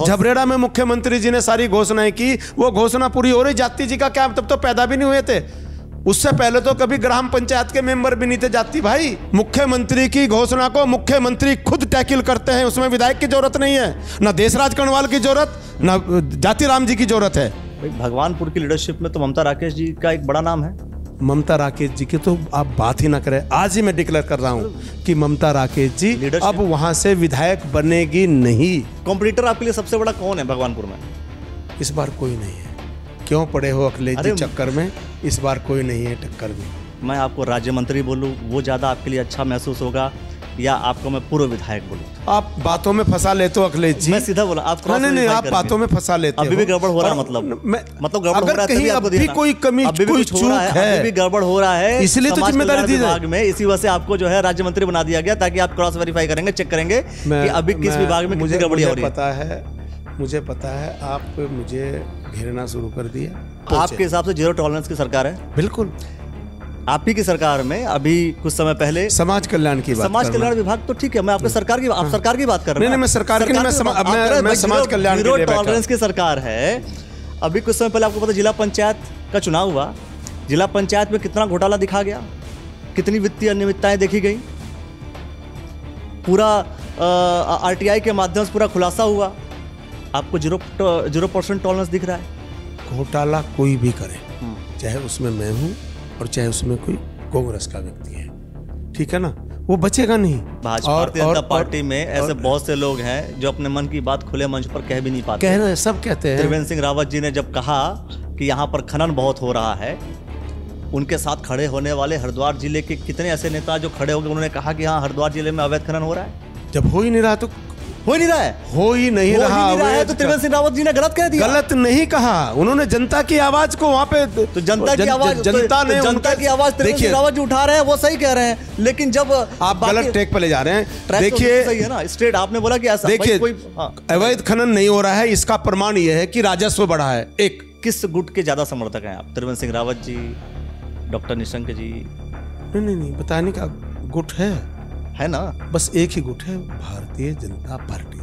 झबरेड़ा में मुख्यमंत्री जी ने सारी घोषणाएं की, वो घोषणा पूरी हो रही। जाति जी का क्या, तब तो पैदा भी नहीं हुए थे। उससे पहले तो कभी ग्राम पंचायत के मेंबर भी नहीं थे जाति भाई। मुख्यमंत्री की घोषणा को मुख्यमंत्री खुद टैकल करते हैं, उसमें विधायक की जरूरत नहीं है, ना देशराज कर्णवाल की जरूरत, ना जाति राम जी की जरूरत है। भाई भगवानपुर की लीडरशिप में तो ममता राकेश जी का एक बड़ा नाम है। ममता राकेश जी की तो आप बात ही ना करें। आज ही मैं डिक्लेयर कर रहा हूं कि ममता राकेश जी अब वहां से विधायक बनेगी नहीं। कॉम्पिटिटर आपके लिए सबसे बड़ा कौन है भगवानपुर में? इस बार कोई नहीं है। क्यों पड़े हो अखिलेश जी चक्कर में? इस बार कोई नहीं है टक्कर में। मैं आपको राज्य मंत्री बोलूं वो ज्यादा आपके लिए अच्छा महसूस होगा, या आपको मैं पूर्व विधायक बोलूं? आप बातों में फंसा लेते हो अखिलेश जी। मैं सीधा बोला, आप नहीं, आप बातों में फंसा लेते हो। अभी भी गड़बड़ हो रहा है, मतलब गड़बड़ हो रहा है। कहीं अभी कोई कमी, कोई चूक है, अभी भी गड़बड़ हो रहा है, इसलिए तो जिम्मेदारी दी विभाग में। इसी वजह से आपको जो है राज्य मंत्री बना दिया गया, ताकि आप क्रॉस वेरीफाई करेंगे, चेक करेंगे कि अभी किस विभाग में कितनी गड़बड़ी हो रही है। मुझे पता है, आप मुझे घेरना शुरू कर दिया। आपके हिसाब से जीरो टॉलरेंस की सरकार है? बिल्कुल। आप ही की सरकार में अभी कुछ समय पहले समाज कल्याण की बात, समाज कल्याण विभाग तो ठीक है, मैं आपके सरकार की, आप सरकार की बात कर रहे हैं। नहीं, मैं सरकार की नहीं, मैं समाज कल्याण के लिए जीरो टॉलरेंस की सरकार है। अभी कुछ समय पहले आपको पता जिला पंचायत का चुनाव हुआ, जिला पंचायत में कितना घोटाला दिखा गया, कितनी वित्तीय अनियमितताएं देखी गई, पूरा आरटीआई के माध्यम से पूरा खुलासा हुआ। आपको 0% टॉलरेंस दिख रहा है। घोटाला कोई भी करे, चाहे उसमें मैं हूं और चाहे उसमें कोई कांग्रेस का व्यक्ति है, ठीक है ना, वो बचेगा नहीं। भाजपा भारतीय जनता पार्टी में ऐसे बहुत से लोग हैं जो अपने मन की बात खुले मंच पर कह भी नहीं पाते। कह रहे हैं, सब कहते हैं। त्रिवेंद्र सिंह रावत जी ने जब कहा कि यहाँ पर खनन बहुत हो रहा है, उनके साथ खड़े होने वाले हरिद्वार जिले के कितने ऐसे नेता जो खड़े हो गए, उन्होंने कहा कि हाँ हरिद्वार जिले में अवैध खनन हो रहा है। जब हो ही नहीं रहा तो हो ही नहीं रहा है, हो ही नहीं रहा है तो त्रिवेंद्र सिंह रावत जी ने गलत कह दिया। गलत नहीं कहा, उन्होंने जनता की आवाज को वहां पे, तो जनता की आवाज, जनता की आवाज त्रिवेंद्र सिंह रावत जी उठा रहे हैं, वो सही कह रहे हैं, लेकिन जब आप गलत ट्रैक पे ले जा रहे हैं। देखिए सही है ना, स्ट्रेट आपने बोला कि ऐसा देखिए अवैध खनन नहीं हो रहा है, इसका प्रमाण यह है कि राजस्व बढ़ा है। एक किस गुट के ज्यादा समर्थक हैं आप? त्रिवेंद्र सिंह रावत जी, डॉक्टर निशंक जी? नहीं, बताने का गुट है ना, बस एक ही गुट है, भारतीय जनता पार्टी।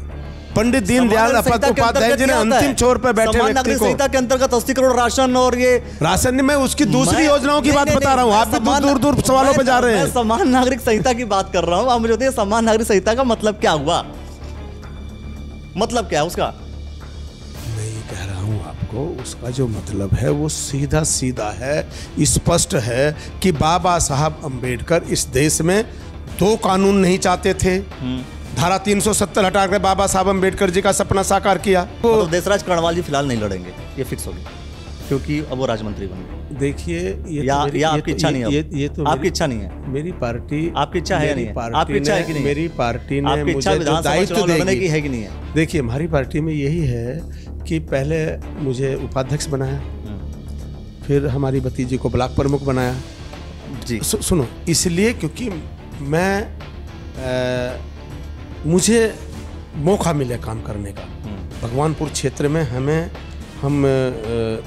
पंडित दीनदयाल उपाध्याय जी ने अंतिम छोर पर बैठे व्यक्ति को संहिता के अंतर्गत 80 करोड़ राशन, और ये राशन मैं उसकी दूसरी योजनाओं की बात बता रहा हूँ। आप भी दूर सवालों पे जा रहे हैं। समान नागरिक संहिता की बात कर रहा हूँ। आप मुझे बताइए समान नागरिक संहिता का मतलब क्या हुआ? मतलब क्या है उसका? नहीं कह रहा हूँ आपको, उसका जो मतलब है वो सीधा सीधा है, स्पष्ट है कि बाबा साहब अम्बेडकर इस देश में 2 कानून नहीं चाहते थे। धारा 370 हटा कर बाबा साहब अम्बेडकर जी का सपना साकार किया। तो देशराज कर्णवाल जी फिलहाल नहीं लड़ेंगे, ये फिक्स हो गया, क्योंकि अब वो राज्यमंत्री बन गए। देखिए या आपकी इच्छा नहीं है? ये तो आपकी इच्छा नहीं है? मेरी पार्टी, आपकी इच्छा है या नहीं है? आपकी इच्छा है कि नहीं? मेरी पार्टी ने मुझे जो दायित्व लड़ने की है कि नहीं है? देखिए हमारी पार्टी में यही है कि पहले मुझे उपाध्यक्ष बनाया, फिर हमारी भतीजी को ब्लॉक प्रमुख बनाया जी। सुनो, इसलिए क्योंकि मुझे मौका मिले काम करने का। भगवानपुर क्षेत्र में हम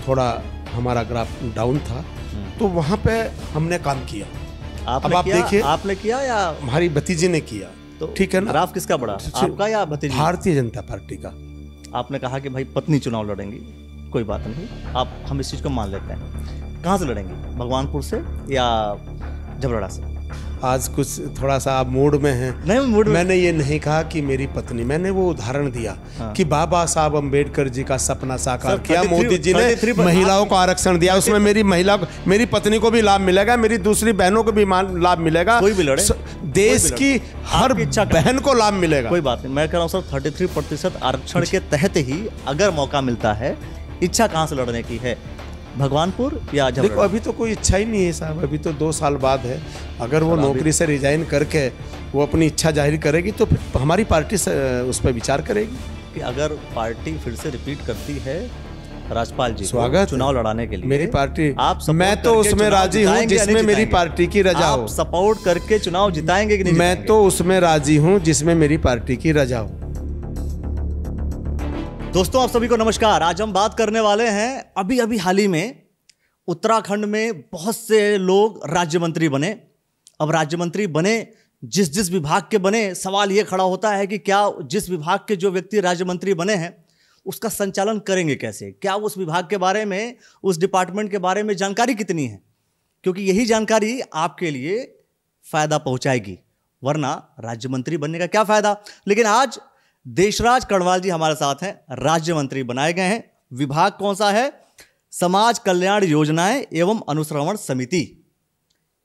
थोड़ा हमारा ग्राफ डाउन था, तो वहाँ पे हमने काम किया। अब आप देखिए, आपने किया या हमारी भतीजी ने किया? तो ठीक है ना। ग्राफ किसका बड़ा, आपका या भतीजी? भारतीय जनता पार्टी का। आपने कहा कि भाई पत्नी चुनाव लड़ेंगी, कोई बात नहीं, हम इस चीज को मान लेते हैं। कहाँ से लड़ेंगी, भगवानपुर से या झबरेड़ा से? आज कुछ थोड़ा सा आप मूड में हैं। नहीं, मूड में मैंने ये नहीं कहा कि मेरी पत्नी, मैंने वो उदाहरण दिया कि बाबा साहब अम्बेडकर जी का सपना साकार किया, मोदी जी ने महिलाओं को आरक्षण दिया, उसमें मेरी पत्नी को भी लाभ मिलेगा, मेरी दूसरी बहनों को भी लाभ मिलेगा, कोई भी लड़े, देश की हर बहन को लाभ मिलेगा। कोई बात नहीं, मैं कह रहा हूँ सर 33% आरक्षण के तहत ही अगर मौका मिलता है, इच्छा कहाँ से लड़ने की है, भगवानपुर या झबरेड़ा? देखो अभी तो कोई इच्छा ही नहीं है साहब, अभी तो 2 साल बाद है। अगर वो नौकरी से रिजाइन करके वो अपनी इच्छा जाहिर करेगी तो फिर हमारी पार्टी उस पर विचार करेगी कि अगर पार्टी फिर से रिपीट करती है राजपाल जी स्वागत चुनाव लड़ाने के लिए, मेरी पार्टी, आप मैं तो उसमें राजी हूँ जिसमें मेरी पार्टी की रजा हो। आप सपोर्ट करके चुनाव जिताएंगे कि नहीं? मैं तो उसमें राजी हूँ जिसमें मेरी पार्टी की रजा हो। दोस्तों आप सभी को नमस्कार। आज हम बात करने वाले हैं, अभी हाल ही में उत्तराखंड में बहुत से लोग राज्य मंत्री बने। अब राज्य मंत्री बने, जिस विभाग के बने, सवाल ये खड़ा होता है कि क्या जिस विभाग के जो व्यक्ति राज्य मंत्री बने हैं उसका संचालन करेंगे कैसे? क्या उस विभाग के बारे में, उस डिपार्टमेंट के बारे में जानकारी कितनी है? क्योंकि यही जानकारी आपके लिए फायदा पहुंचाएगी, वरना राज्य मंत्री बनने का क्या फायदा। लेकिन आज देशराज कड़वाल जी हमारे साथ हैं, राज्य मंत्री बनाए गए हैं। विभाग कौन सा है? समाज कल्याण योजनाएं एवं अनुश्रवण समिति,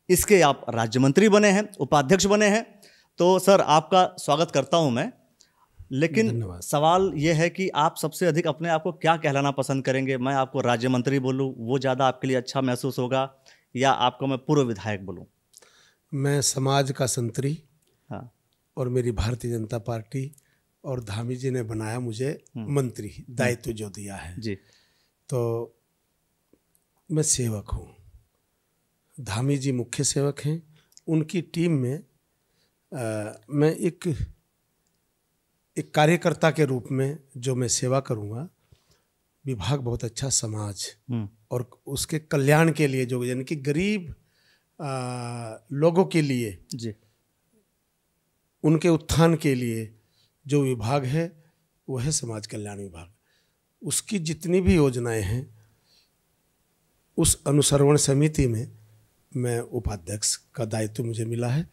इसके आप राज्य मंत्री बने हैं, उपाध्यक्ष बने हैं। तो सर, आपका स्वागत करता हूं मैं। लेकिन सवाल यह है कि आप सबसे अधिक अपने आप को क्या कहलाना पसंद करेंगे? मैं आपको राज्य मंत्री बोलूं, वो ज़्यादा आपके लिए अच्छा महसूस होगा, या आपको मैं पूर्व विधायक बोलूं? मैं समाज का संतरी, हाँ, और मेरी भारतीय जनता पार्टी और धामी जी ने बनाया मुझे मंत्री, दायित्व जो दिया है जी, तो मैं सेवक हूँ। धामी जी मुख्य सेवक हैं, उनकी टीम में मैं एक कार्ययकर्ता के रूप में जो मैं सेवा करूँगा। विभाग बहुत अच्छा समाज और उसके कल्याण के लिए, जो यानी कि गरीब लोगों के लिए जी, उनके उत्थान के लिए जो विभाग है वो है समाज कल्याण विभाग। उसकी जितनी भी योजनाएं हैं उस अनुश्रवण समिति में मैं उपाध्यक्ष का दायित्व मुझे मिला है।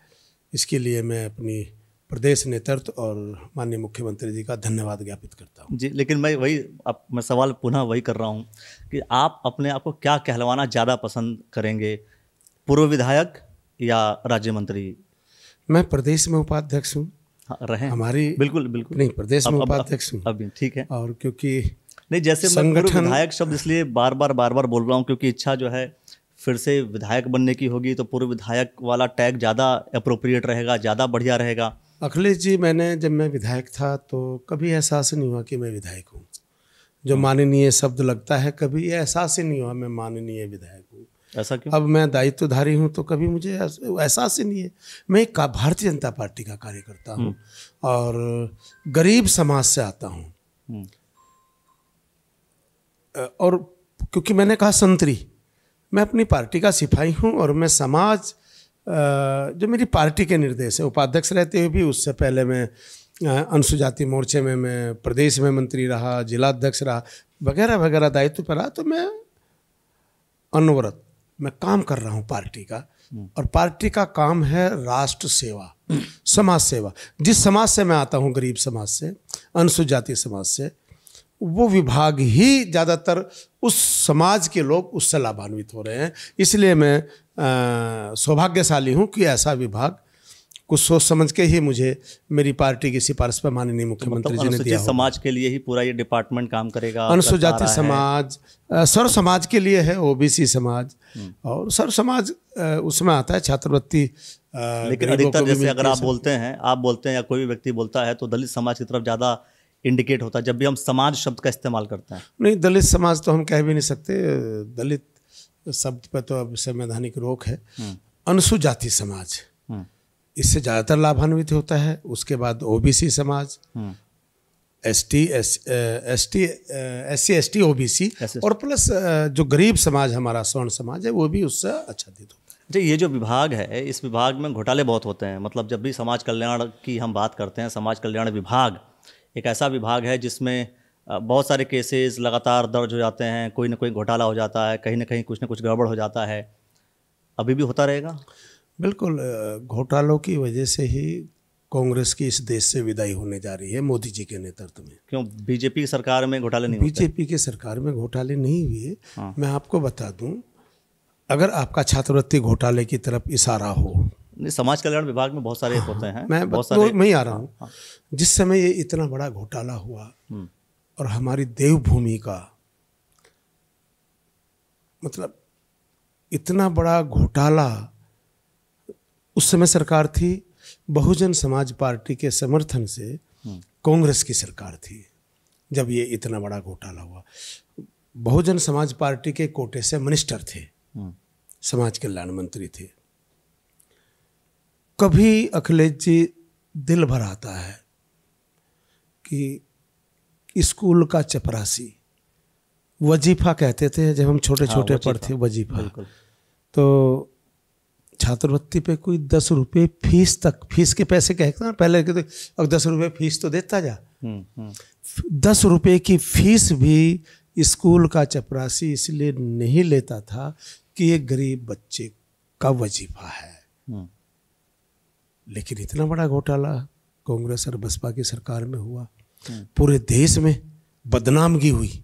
इसके लिए मैं अपनी प्रदेश नेतृत्व और माननीय मुख्यमंत्री जी का धन्यवाद ज्ञापित करता हूँ। जी। लेकिन मैं सवाल पुनः वही कर रहा हूँ कि आप अपने आप को क्या कहलवाना ज़्यादा पसंद करेंगे, पूर्व विधायक या राज्य मंत्री? मैं प्रदेश में उपाध्यक्ष हूँ। हाँ, रहे हमारी बिल्कुल बिल्कुल नहीं, प्रदेश में उपाध्यक्ष हूँ अभी, ठीक है। और क्योंकि नहीं, जैसे मैं पूर्व विधायक शब्द इसलिए बार बार बोल रहा हूँ क्योंकि इच्छा जो है फिर से विधायक बनने की होगी, तो पूर्व विधायक वाला टैग ज़्यादा अप्रोप्रिएट रहेगा, ज़्यादा बढ़िया रहेगा। अखिलेश जी, जब मैं विधायक था तो कभी एहसास नहीं हुआ कि मैं विधायक हूँ। जो माननीय शब्द लगता है, कभी एहसास ही नहीं हुआ मैं माननीय विधायक हूँ। ऐसा क्यों? अब मैं दायित्वधारी हूँ तो कभी मुझे एहसास ही नहीं है। मैं एक भारतीय जनता पार्टी का कार्यकर्ता हूँ और गरीब समाज से आता हूँ। और क्योंकि मैंने कहा संतरी, मैं अपनी पार्टी का सिपाही हूँ और मैं समाज, जो मेरी पार्टी के निर्देश है, उपाध्यक्ष रहते हुए भी, उससे पहले मैं अनुसूचित जाति मोर्चे में मैं प्रदेश में मंत्री रहा, जिलाध्यक्ष रहा, वगैरह वगैरह दायित्व पर रहा। तो मैं अनवरत मैं काम कर रहा हूँ पार्टी का, और पार्टी का काम है राष्ट्र सेवा, समाज सेवा। जिस समाज से मैं आता हूँ, गरीब समाज से, अनुसूचित जाति समाज से, वो विभाग ही ज़्यादातर उस समाज के लोग उससे लाभान्वित हो रहे हैं। इसलिए मैं सौभाग्यशाली हूँ कि ऐसा विभाग कुछ सोच समझ के ही मुझे मेरी पार्टी की सिफारिश पर माननीय मुख्यमंत्री जी ने दिया। समाज के लिए ही पूरा ये डिपार्टमेंट काम करेगा। अनुसूचित जाति समाज, सर्व समाज के लिए है, ओबीसी समाज और सर्व समाज उसमें आता है, छात्रवृत्ति। लेकिन अधिकतर जैसे अगर आप बोलते हैं या कोई भी व्यक्ति बोलता है तो दलित समाज की तरफ ज़्यादा इंडिकेट होता है जब भी हम समाज शब्द का इस्तेमाल करते हैं। नहीं, दलित समाज तो हम कह भी नहीं सकते, दलित शब्द पर तो अब संवैधानिक रोक है। अनुसूचित जाति समाज इससे ज़्यादातर लाभान्वित होता है। उसके बाद ओबीसी समाज, एससी एसटी ओबीसी, और प्लस जो गरीब समाज हमारा स्वर्ण समाज है, वो भी उससे आच्छादित होता है। जी, ये जो विभाग है, इस विभाग में घोटाले बहुत होते हैं। मतलब जब भी समाज कल्याण की हम बात करते हैं, समाज कल्याण विभाग एक ऐसा विभाग है जिसमें बहुत सारे केसेस लगातार दर्ज हो जाते हैं, कोई ना कोई घोटाला हो जाता है, कहीं ना कहीं कुछ ना कुछ गड़बड़ हो जाता है। अभी भी होता रहेगा? बिल्कुल, घोटालों की वजह से ही कांग्रेस की इस देश से विदाई होने जा रही है मोदी जी के नेतृत्व में। क्यों? बीजेपी की सरकार में घोटाले नहीं होते? बीजेपी की सरकार में घोटाले नहीं हुए। हाँ। मैं आपको बता दूं, अगर आपका छात्रवृत्ति घोटाले की तरफ इशारा हो, समाज कल्याण विभाग में बहुत सारे होते हैं। मैं ही आ रहा हूँ। जिस समय ये इतना बड़ा घोटाला हुआ और हमारी देवभूमि का, मतलब इतना बड़ा घोटाला, उस समय सरकार थी बहुजन समाज पार्टी के समर्थन से, कांग्रेस की सरकार थी जब ये इतना बड़ा घोटाला हुआ। बहुजन समाज पार्टी के कोटे से मिनिस्टर थे, समाज कल्याण मंत्री थे। कभी अखिलेश जी दिल भर आता है कि स्कूल का चपरासी, वजीफा कहते थे जब हम छोटे छोटे पढ़ते, वजीफा, तो छात्रवृत्ति पे कोई 10 रुपये फीस के पैसे कहते हैं पहले के, तो अब 10 रुपये फीस तो देता जा, 10 रुपए की फीस भी स्कूल का चपरासी इसलिए नहीं लेता था कि ये गरीब बच्चे का वजीफा है। लेकिन इतना बड़ा घोटाला कांग्रेस और बसपा की सरकार में हुआ, पूरे देश में बदनामगी हुई,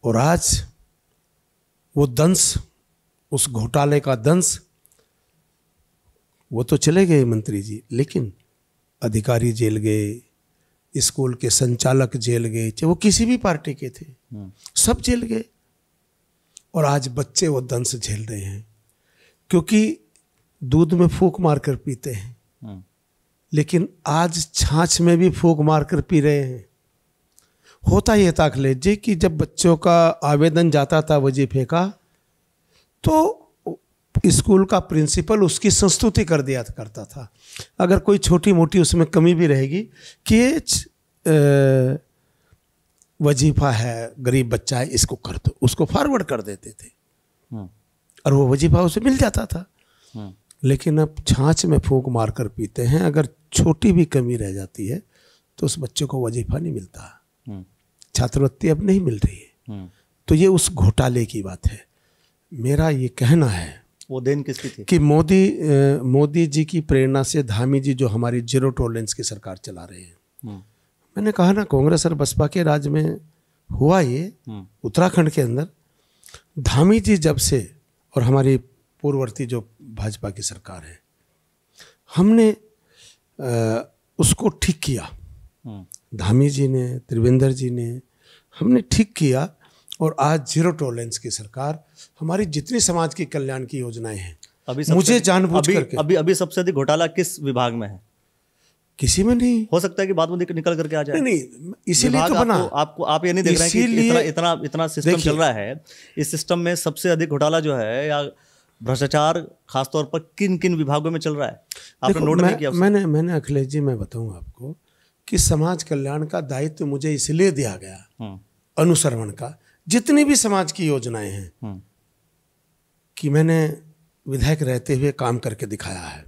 और आज वो दंश, उस घोटाले का दंश, वो तो चले गए मंत्री जी, लेकिन अधिकारी जेल गए, स्कूल के संचालक जेल गए, चाहे वो किसी भी पार्टी के थे, सब जेल गए। और आज बच्चे वो दंश झेल रहे हैं, क्योंकि दूध में फूंक मारकर पीते हैं, लेकिन आज छाछ में भी फूंक मारकर पी रहे हैं। होता ये था अखिलेश जी कि जब बच्चों का आवेदन जाता था वजीफे का, तो स्कूल का प्रिंसिपल उसकी संस्तुति कर दिया करता था। अगर कोई छोटी मोटी उसमें कमी भी रहेगी कि वजीफा है, गरीब बच्चा है, इसको कर दो, उसको फॉरवर्ड कर देते थे और वो वजीफा उसे मिल जाता था। लेकिन अब छाछ में फूंक मारकर पीते हैं। अगर छोटी भी कमी रह जाती है तो उस बच्चे को वजीफा नहीं मिलता, छात्रवृत्ति अब नहीं मिल रही है। तो ये उस घोटाले की बात है। मेरा ये कहना है वो देन किसकी थी कि मोदी जी की प्रेरणा से धामी जी जो हमारी जीरो टॉलरेंस की सरकार चला रहे हैं। मैंने कहा ना, कांग्रेस और बसपा के राज में हुआ ये उत्तराखंड के अंदर। धामी जी जब से, और हमारी पूर्ववर्ती जो भाजपा की सरकार है, हमने उसको ठीक किया। धामी जी ने, त्रिवेंद्र जी ने, हमने ठीक किया। और आज जीरो टॉलरेंस की सरकार, हमारी जितनी समाज की कल्याण की योजनाएं हैं, मुझे जानबूझ करके अभी सबसे अधिक घोटाला किस विभाग में है? किसी में नहीं। हो सकता है कि बाद में निकल करके आ जाए। नहीं, इसीलिए तो बना। आप ये नहीं देख रहे हैं कि इतना सिस्टम चल रहा है। इस सिस्टम में सबसे अधिक घोटाला जो है या भ्रष्टाचार खासतौर पर किन किन विभागों में चल रहा है, आपने नोट नहीं किया? मैंने अखिलेश जी, मैं बताऊं आपको कि समाज कल्याण का दायित्व मुझे इसलिए दिया गया, अनुसरण का, जितनी भी समाज की योजनाएं हैं, कि मैंने विधायक रहते हुए काम करके दिखाया है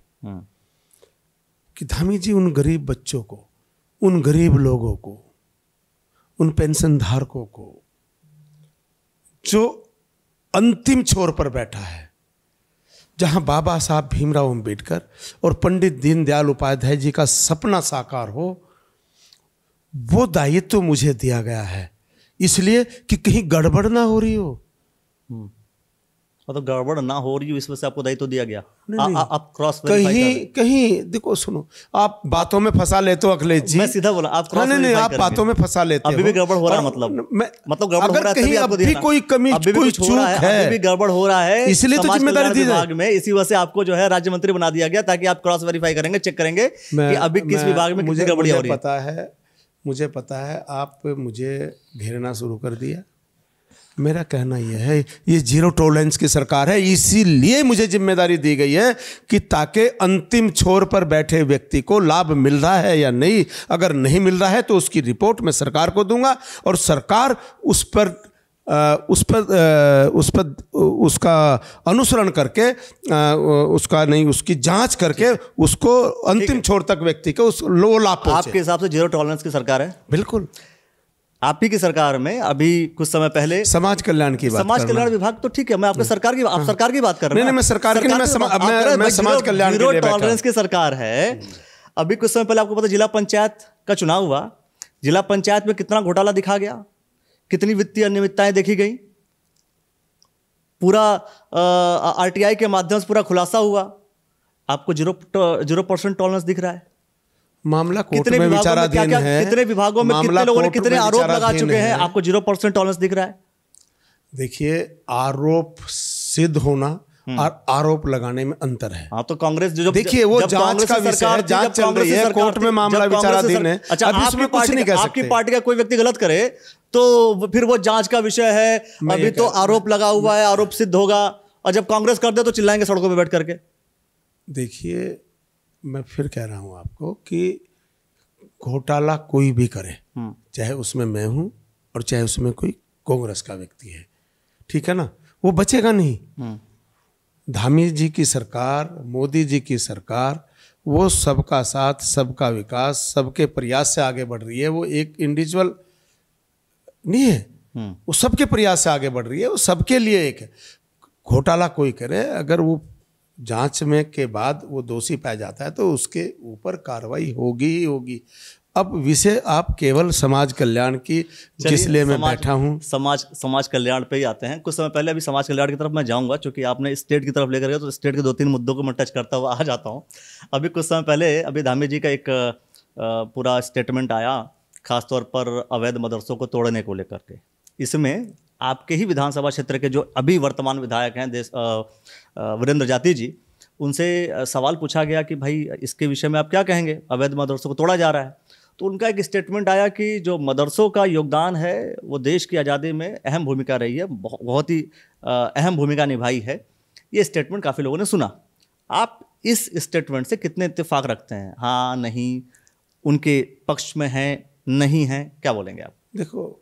कि धामी जी उन गरीब बच्चों को, उन गरीब लोगों को, उन पेंशन धारकों को जो अंतिम छोर पर बैठा है, जहां बाबा साहब भीमराव अंबेडकर और पंडित दीनदयाल उपाध्याय जी का सपना साकार हो, वो दायित्व मुझे दिया गया है। इसलिए कि कहीं गड़बड़ ना हो रही हो। मतलब गड़बड़ ना हो रही हो, इस वजह से आपको दायित्व दिया गया। आप क्रॉस कहीं देखो, सुनो, आप बातों में फंसा लेते हो अखिलेश जी। मैं सीधा बोला, आप क्रॉस नहीं, आप बातों में फंसा लेते हो। अभी भी गड़बड़ हो रहा है, मतलब गड़बड़ हो रहा है, कहीं अभी कोई कमी, कोई चूक है, अभी भी गड़बड़ हो रहा है, इसलिए तो जिम्मेदारी दी विभाग में। इसी वजह से आपको जो है राज्य मंत्री बना दिया गया, ताकि आप क्रॉस वेरीफाई करेंगे, चेक करेंगे कि अभी किस विभाग में कितनी गड़बड़ी हो रही है। मुझे पता है, आप मुझे घेरना शुरू कर दिया। मेरा कहना यह है, ये जीरो टॉलरेंस की सरकार है, इसीलिए मुझे जिम्मेदारी दी गई है कि ताकि अंतिम छोर पर बैठे व्यक्ति को लाभ मिल रहा है या नहीं। अगर नहीं मिल रहा है तो उसकी रिपोर्ट मैं सरकार को दूंगा, और सरकार उसका अनुसरण करके, उसकी जांच करके उसको अंतिम छोर तक व्यक्ति को वो लाभ पहुंचे। आपके हिसाब से जीरो टॉलरेंस की सरकार है? बिल्कुल। आप ही की सरकार में अभी कुछ समय पहले समाज कल्याण की बात, समाज कल्याण विभाग, तो ठीक है, मैं आपके सरकार की, आप सरकार की बात कर रहे हैं। नहीं, मैं सरकार की नहीं, मैं समाज कल्याण के लिए जीरो टॉलरेंस की सरकार है। अभी कुछ समय पहले आपको पता, जिला पंचायत का चुनाव हुआ। जिला पंचायत में कितना घोटाला दिखा गया, कितनी वित्तीय अनियमितताएं देखी गई, पूरा आरटीआई के माध्यम से पूरा खुलासा हुआ। आपको 0% टॉलरेंस दिख रहा है। मामला कोर्ट में विचाराधीन है। कितने विभागों में कितने लोगों ने कितने आरोप लगा चुके हैं, आपको 0% टॉलरेंस दिख रहा है? देखिए, आरोप सिद्ध होना और आरोप लगाने में अंतर है। हाँ, तो कांग्रेस जो देखिए, वो जांच का विषय है, जांच चल रही है, कोर्ट में मामला विचाराधीन है। अच्छा, आपकी पार्टी का कोई व्यक्ति गलत करे तो फिर वो जांच का विषय है। अभी तो आरोप लगा हुआ है, आरोप सिद्ध होगा, और जब कांग्रेस कर दे तो चिल्लाएंगे सड़कों पर बैठ करके। देखिए, मैं फिर कह रहा हूं आपको कि घोटाला कोई भी करे, चाहे उसमें मैं हूं और चाहे उसमें कोई कांग्रेस का व्यक्ति है, ठीक है ना, वो बचेगा नहीं। धामी जी की सरकार, मोदी जी की सरकार वो सबका साथ, सबका विकास, सबके प्रयास से आगे बढ़ रही है। वो एक इंडिविजुअल नहीं है, वो सबके प्रयास से आगे बढ़ रही है। वो सबके लिए एक है। घोटाला कोई करे, अगर वो जांच में के बाद वो दोषी पाया जाता है तो उसके ऊपर कार्रवाई होगी ही होगी। अब विषय आप केवल समाज कल्याण की, जिसलिए मैं बैठा हूँ, समाज कल्याण पे ही आते हैं। कुछ समय पहले अभी समाज कल्याण की तरफ मैं जाऊंगा, क्योंकि आपने स्टेट की तरफ लेकर गए तो स्टेट के 2-3 मुद्दों को मैं टच करता हुआ आ जाता हूँ। अभी कुछ समय पहले अभी धामी जी का एक पूरा स्टेटमेंट आया, खासतौर पर अवैध मदरसों को तोड़ने को लेकर के। इसमें आपके ही विधानसभा क्षेत्र के जो अभी वर्तमान विधायक हैं वीरेंद्र जाती जी, उनसे सवाल पूछा गया कि भाई इसके विषय में आप क्या कहेंगे, अवैध मदरसों को तोड़ा जा रहा है। तो उनका एक स्टेटमेंट आया कि जो मदरसों का योगदान है वो देश की आज़ादी में अहम भूमिका रही है, बहुत ही अहम भूमिका निभाई है। ये स्टेटमेंट काफ़ी लोगों ने सुना। आप इस स्टेटमेंट से कितने इत्तेफाक रखते हैं? हाँ, नहीं, उनके पक्ष में हैं, नहीं हैं, क्या बोलेंगे आप? देखो,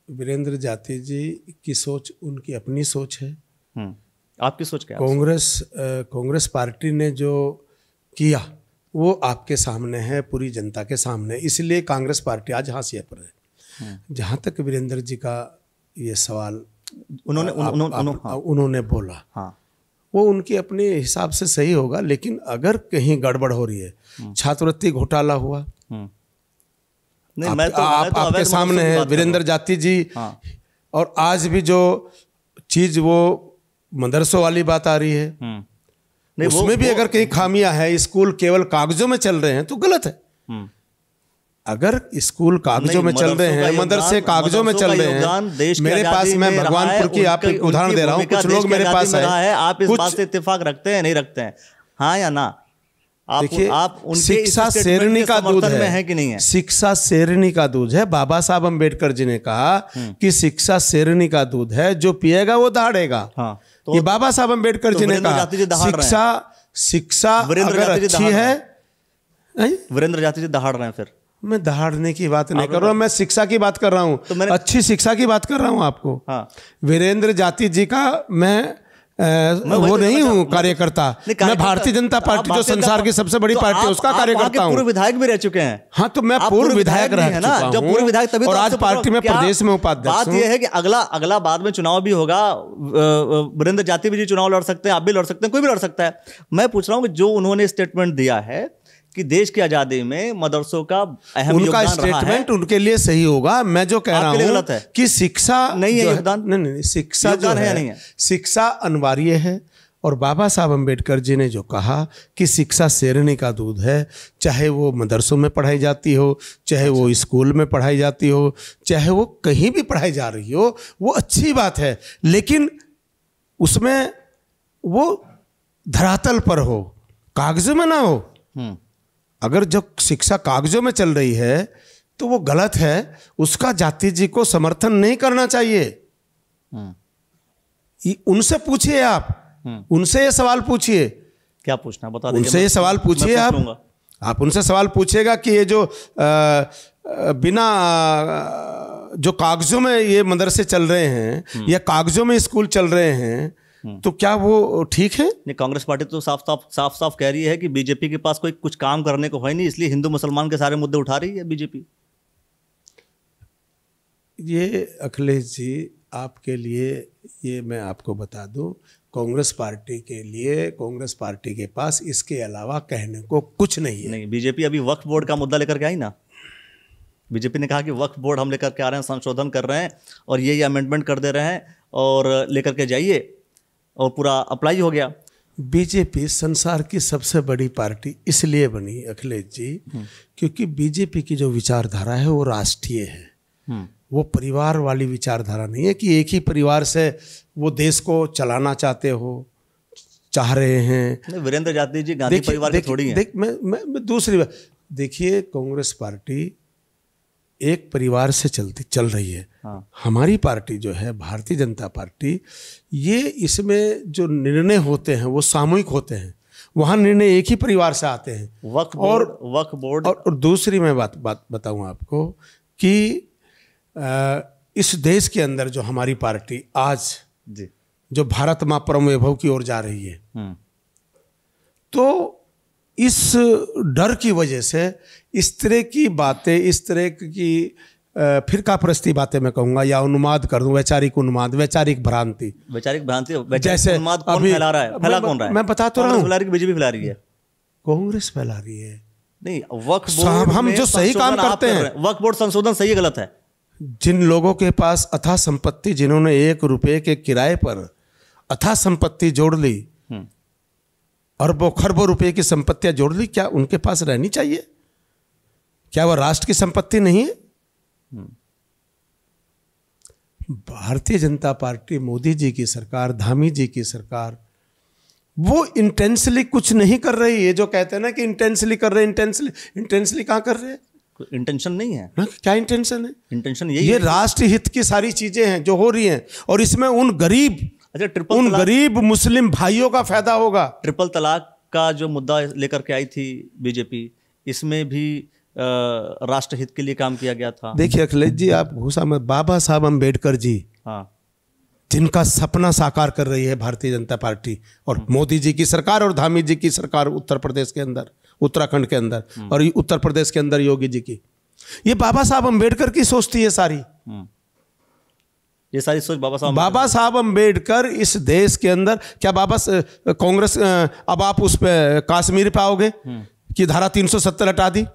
वीरेंद्र जाती जी की सोच उनकी अपनी सोच है। आपकी सोच क्या है? कांग्रेस पार्टी ने जो किया वो आपके सामने है, पूरी जनता के सामने, इसलिए कांग्रेस पार्टी आज हाशिए पर है। जहाँ तक वीरेंद्र जी का ये सवाल उन्होंने बोला, हाँ, वो उनके अपने हिसाब से सही होगा, लेकिन अगर कहीं गड़बड़ हो रही है, छात्रवृत्ति घोटाला हुआ, नहीं, मैं तो आपके सामने है वीरेंद्र जाती जी। हाँ। और आज भी जो चीज वो मदरसों वाली बात आ रही है, नहीं, उसमें भी अगर कहीं खामियां है, स्कूल केवल कागजों में चल रहे हैं तो गलत है। अगर स्कूल कागजों में चल रहे हैं, मदरसे कागजों में चल रहे हैं, मेरे पास, मैं भगवानपुर की आप उदाहरण दे रहा हूँ, कुछ लोग मेरे पास है, आप इस बात से इत्तेफाक रखते हैं, नहीं रखते हैं? हाँ या ना? देखिए, शिक्षा शेरनी का दूध है कि नहीं है? शिक्षा शेरनी का दूध है। बाबा साहब अम्बेडकर जी ने कहा कि शिक्षा शेरनी का दूध है, जो पिएगा वो दहाड़ेगा। हाँ, ये बाबा साहब अम्बेडकर जी ने कहा। शिक्षा अगर अच्छी है, वीरेंद्र जाती जी दहाड़ रहे हैं। फिर मैं दहाड़ने की बात नहीं कर रहा हूँ, मैं शिक्षा की बात कर रहा हूँ, अच्छी शिक्षा की बात कर रहा हूँ आपको। हाँ। वीरेंद्र जाती जी का मैं वो नहीं हूँ कार्यकर्ता, मैं भारतीय जनता पार्टी जो संसार की सबसे बड़ी पार्टी है उसका कार्यकर्ता हूँ। पूर्व विधायक भी रह चुके हैं। हाँ, तो मैं पूर्व विधायक रह चुका हूँ, जब पूर्व विधायक, तभी और आज पार्टी में प्रदेश में उपाध्यक्ष हूँ। बात यह है कि अगला बाद में चुनाव भी होगा, वीरेंद्र जाती भी जी चुनाव लड़ सकते हैं, आप भी लड़ सकते हैं, कोई भी लड़ सकता है। मैं पूछ रहा हूँ कि जो उन्होंने स्टेटमेंट दिया है कि देश की आजादी में मदरसों का अहम योगदान रहा है, उनका स्टेटमेंट उनके लिए सही होगा। मैं जो कह रहा हूँ कि शिक्षा नहीं है, योगदान नहीं, शिक्षा जो है, नहीं है, शिक्षा अनिवार्य है। और बाबा साहब अम्बेडकर जी ने जो कहा कि शिक्षा शेरनी का दूध है, चाहे वो मदरसों में पढ़ाई जाती हो, चाहे वो स्कूल में पढ़ाई जाती हो, चाहे वो कहीं भी पढ़ाई जा रही हो, वो अच्छी बात है, लेकिन उसमें वो धरातल पर हो, कागजों में ना हो। अगर जो शिक्षा कागजों में चल रही है तो वो गलत है, उसका जाति जी को समर्थन नहीं करना चाहिए। उनसे पूछिए, आप उनसे ये सवाल पूछिए। क्या पूछना बता दीजिए। उनसे ये सवाल पूछिए, आप उनसे सवाल पूछिएगा कि ये जो बिना जो कागजों में ये मदरसे चल रहे हैं या कागजों में स्कूल चल रहे हैं, तो क्या वो ठीक है? नहीं, कांग्रेस पार्टी तो साफ कह रही है कि बीजेपी के पास कोई कुछ काम करने को है नहीं, इसलिए हिंदू मुसलमान के सारे मुद्दे उठा रही है बीजेपी। ये अखिलेश जी, आपके लिए ये मैं आपको बता दूं, कांग्रेस पार्टी के लिए, कांग्रेस पार्टी के पास इसके अलावा कहने को कुछ नहीं है। नहीं, बीजेपी अभी वक्फ बोर्ड का मुद्दा लेकर के आई ना। बीजेपी ने कहा कि वक्फ बोर्ड हम लेकर के आ रहे हैं, संशोधन कर रहे हैं और ये अमेंडमेंट कर दे रहे हैं और लेकर के जाइए, और पूरा अप्लाई हो गया। बीजेपी संसार की सबसे बड़ी पार्टी इसलिए बनी अखिलेश जी, क्योंकि बीजेपी की जो विचारधारा है वो राष्ट्रीय है। वो परिवार वाली विचारधारा नहीं है कि एक ही परिवार से वो देश को चलाना चाहते हो, चाह रहे हैं। वीरेंद्र जाती जी गांधी परिवार के थोड़ी हैं। मैं दूसरी बात देखिए, कांग्रेस पार्टी एक परिवार से चल रही है। हाँ। हमारी पार्टी जो है भारतीय जनता पार्टी, ये इसमें जो निर्णय होते हैं वो सामूहिक होते हैं, वहाँ निर्णय एक ही परिवार से आते हैं। वक्फ बोर्ड और दूसरी मैं बात बताऊँ आपको कि इस देश के अंदर जो हमारी पार्टी आज जी, जो भारत माँ परम वैभव की ओर जा रही है, तो इस डर की वजह से इस तरह की बातें, इस तरह की फिरकापरस्ती बातें मैं कहूंगा, या उन्माद कर दूं, वैचारिक उन्माद, वैचारिक भ्रांति, जैसे उन्माद कौन फैला रहा है? फैला कौन रहा है? मैं बता तो रहा हूं, बीजेपी फैला रही है, कांग्रेस फैला रही है। नहीं, वक्फ बोर्ड हम जो सही काम करते हैं, वक्फ बोर्ड संशोधन सही है गलत है? जिन लोगों के पास अथाह संपत्ति, जिन्होंने 1 रुपए के किराए पर अथाह संपत्ति जोड़ ली, अरबों खरबों रुपए की संपत्तियां जोड़ ली, क्या उनके पास रहनी चाहिए? क्या वह राष्ट्र की संपत्ति नहीं है? भारतीय जनता पार्टी, मोदी जी की सरकार, धामी जी की सरकार, वो इंटेंसली कुछ नहीं कर रही है। जो कहते हैं ना कि इंटेंसली कर रहे हैं, इंटेंसली कहां कर रहे हैं? इंटेंशन नहीं है ना, क्या इंटेंशन है? इंटेंशन यही ये है, राष्ट्र हित की सारी चीजें हैं जो हो रही हैं, और इसमें उन गरीब, अच्छा, उन गरीब मुस्लिम भाइयों का फायदा होगा। ट्रिपल तलाक का जो मुद्दा लेकर के आई थी बीजेपी, इसमें भी राष्ट्रहित के लिए काम किया गया था। देखिए अखिलेश जी, आप घुसा मत। बाबा साहब अम्बेडकर जी, हाँ, जिनका सपना साकार कर रही है भारतीय जनता पार्टी और मोदी जी की सरकार और धामी जी की सरकार, उत्तर प्रदेश के अंदर, उत्तराखंड के अंदर, और उत्तर प्रदेश के अंदर योगी जी की, ये बाबा साहब अम्बेडकर की सोच थी। ये सारी सोच बाबा साहब अम्बेडकर इस देश के अंदर, क्या कांग्रेस, अब आप उस पे कश्मीर पे आओगे कि धारा 370 हटा दी?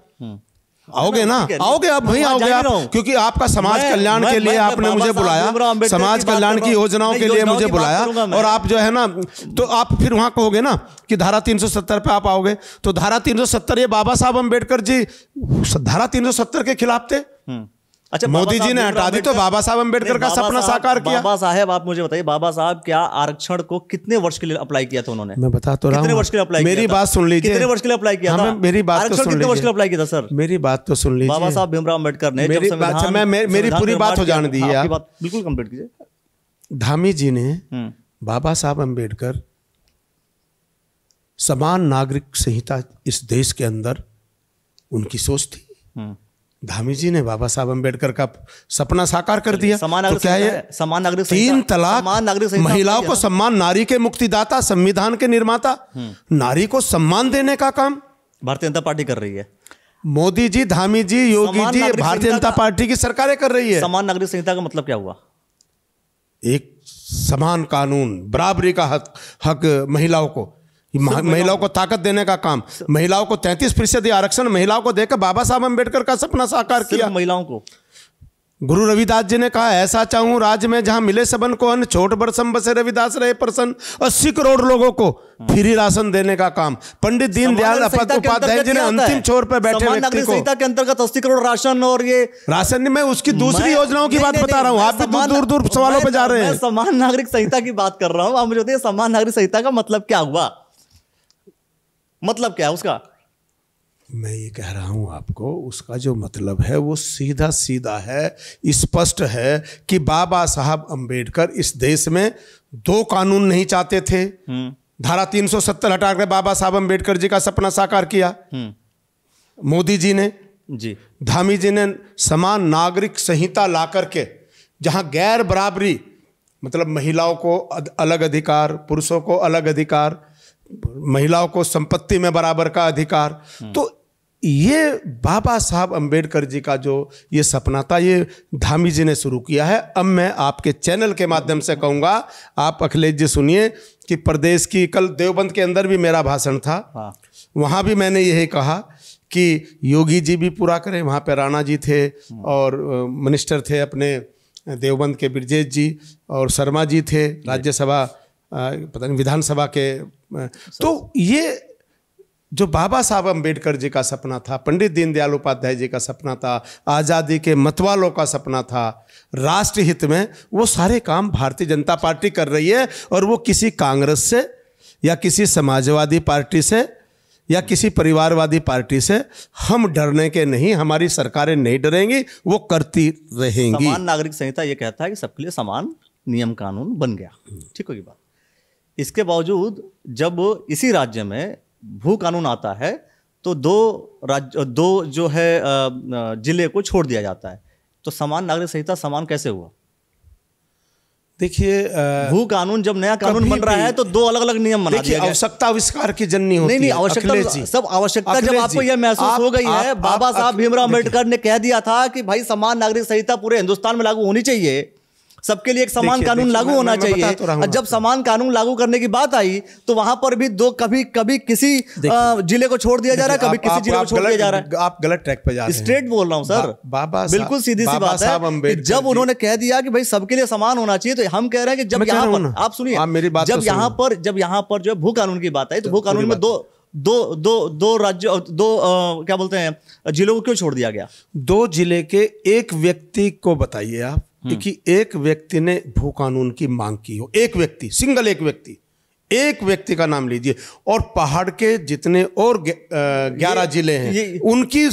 आओगे ना, आओगे अब, वहीं आओगे आप, क्योंकि आपका समाज कल्याण के लिए आपने मुझे बुलाया, समाज कल्याण की योजनाओं के लिए मुझे बुलाया, और आप जो है ना, तो आप फिर वहां कहोगे ना कि धारा 370 पे आप आओगे। तो धारा 370, ये बाबा साहब अम्बेडकर जी धारा 370 के खिलाफ थे। अच्छा, मोदी जी ने हटा दी, तो बाबा साहब अम्बेडकर का सपना साकार किया। बाबा साहब, आप मुझे बताइए, बाबा साहब क्या आरक्षण को कितने वर्ष के लिए अप्लाई किया था उन्होंने? मैं बता तो रहा हूं, कितने वर्ष के लिए अप्लाई किया? मेरी बात सुन लीजिए। कितने वर्ष के लिए अप्लाई किया था? मेरी बात तो सुन लीजिए। कितने वर्ष के लिए अप्लाई किया था सर? मेरी बात तो सुन लीजिए। बाबा साहब भीमराव अम्बेडकर ने, मेरी पूरी बात हो जाने दी है आप, बिल्कुल कंप्लीट कीजिए। धामी जी ने, बाबा साहब अम्बेडकर, समान नागरिक संहिता इस देश के अंदर उनकी सोच थी। धामी जी ने बाबा साहब अम्बेडकर का सपना साकार कर दिया। तो क्या है? समान नागरिक, 3 तलाक, महिलाओं को सम्मान, नारी के मुक्तिदाता, संविधान के निर्माता, नारी को सम्मान देने का काम भारतीय जनता पार्टी कर रही है। मोदी जी, धामी जी, योगी जी, भारतीय जनता पार्टी की सरकारें कर रही है। समान नागरिक संहिता का मतलब क्या हुआ? एक समान कानून, बराबरी का हक महिलाओं को, महिलाओं को ताकत देने का काम, महिलाओं को 33% आरक्षण महिलाओं को देकर बाबा साहब अम्बेडकर का सपना साकार किया। महिलाओं को गुरु रविदास जी ने कहा, ऐसा चाहूं राज में जहां मिले सबन को अन्न, छोट बरसम बसे रविदास रहे प्रसन्न, 80 करोड़ लोगों को फ्री राशन देने का काम। पंडित दीनदयाल उपाध्याय जी ने अंतिम छोर पर बैठे व्यक्ति को, संहिता के अंतर्गत 80 करोड़ राशन, और ये राशन में उसकी दूसरी योजनाओं की बात बता रहा हूँ। आप भी दूर दूर सवालों पर जा रहे हैं। समान नागरिक संहिता की बात कर रहा हूँ। आप मुझे बताइए, समान नागरिक संहिता का मतलब क्या हुआ? मतलब क्या है उसका? मैं ये कह रहा हूं आपको, उसका जो मतलब है वो सीधा सीधा है, स्पष्ट है कि बाबा साहब अम्बेडकर इस देश में 2 कानून नहीं चाहते थे। धारा 370 हटाकर बाबा साहब अम्बेडकर जी का सपना साकार किया मोदी जी ने जी। धामी जी ने समान नागरिक संहिता ला करके, जहां गैर बराबरी, मतलब महिलाओं को अलग अधिकार, पुरुषों को अलग अधिकार, महिलाओं को संपत्ति में बराबर का अधिकार, तो ये बाबा साहब अम्बेडकर जी का जो ये सपना था, ये धामी जी ने शुरू किया है। अब मैं आपके चैनल के माध्यम से कहूँगा, आप अखिलेश जी सुनिए कि प्रदेश की, कल देवबंद के अंदर भी मेरा भाषण था, वहाँ भी मैंने यही कहा कि योगी जी भी पूरा करें। वहाँ पे राणा जी थे और मिनिस्टर थे अपने देवबंद के, ब्रजेश जी, और शर्मा जी थे राज्यसभा, पता नहीं विधानसभा के। तो ये जो बाबा साहब अम्बेडकर जी का सपना था, पंडित दीनदयाल उपाध्याय जी का सपना था, आज़ादी के मतवालों का सपना था, राष्ट्र हित में, वो सारे काम भारतीय जनता पार्टी कर रही है। और वो किसी कांग्रेस से या किसी समाजवादी पार्टी से या किसी परिवारवादी पार्टी से हम डरने के नहीं, हमारी सरकारें नहीं डरेंगी, वो करती रहेंगी। समान नागरिक संहिता ये कहता है कि सबके लिए समान नियम कानून बन गया, ठीक होगी बात। इसके बावजूद जब इसी राज्य में भू कानून आता है तो दो जो है जिले को छोड़ दिया जाता है, तो समान नागरिक संहिता समान कैसे हुआ? देखिए भू कानून जब नया कानून बन रहा है तो दो अलग अलग नियम बना दिए गए। आवश्यकता आविष्कार की जननी होती है। नहीं, आवश्यकता सब आवश्यकता जब आपको यह महसूस हो गई है, बाबा साहब भीमराव अम्बेडकर ने कह दिया था कि भाई समान नागरिक संहिता पूरे हिंदुस्तान में लागू होनी चाहिए, सबके लिए एक समान कानून लागू होना चाहिए। और जब समान कानून लागू करने की बात आई तो वहां पर भी दो कभी किसी जिले को छोड़ दिया जा रहा है, कभी किसी जिले को छोड़ दिया जा रहा है। आप गलत ट्रैक पे जा रहे हैं। स्ट्रेट बोल रहा हूं सर, बाबा बिल्कुल सीधी सी बात है। जब उन्होंने कह दिया कि भाई सबके लिए समान होना चाहिए, तो हम कह रहे हैं कि जब यहाँ पर आप सुनिए, मेरी बात जब यहाँ पर जो भू कानून की बात आई तो भू कानून में दो राज्य क्या बोलते हैं जिलों को क्यों छोड़ दिया गया? 2 जिले के एक व्यक्ति को बताइए आप कि एक व्यक्ति ने भू कानून की मांग की हो, एक व्यक्ति, सिंगल एक व्यक्ति का नाम लीजिए, और पहाड़ के जितने और 11 जिले हैं उनकी,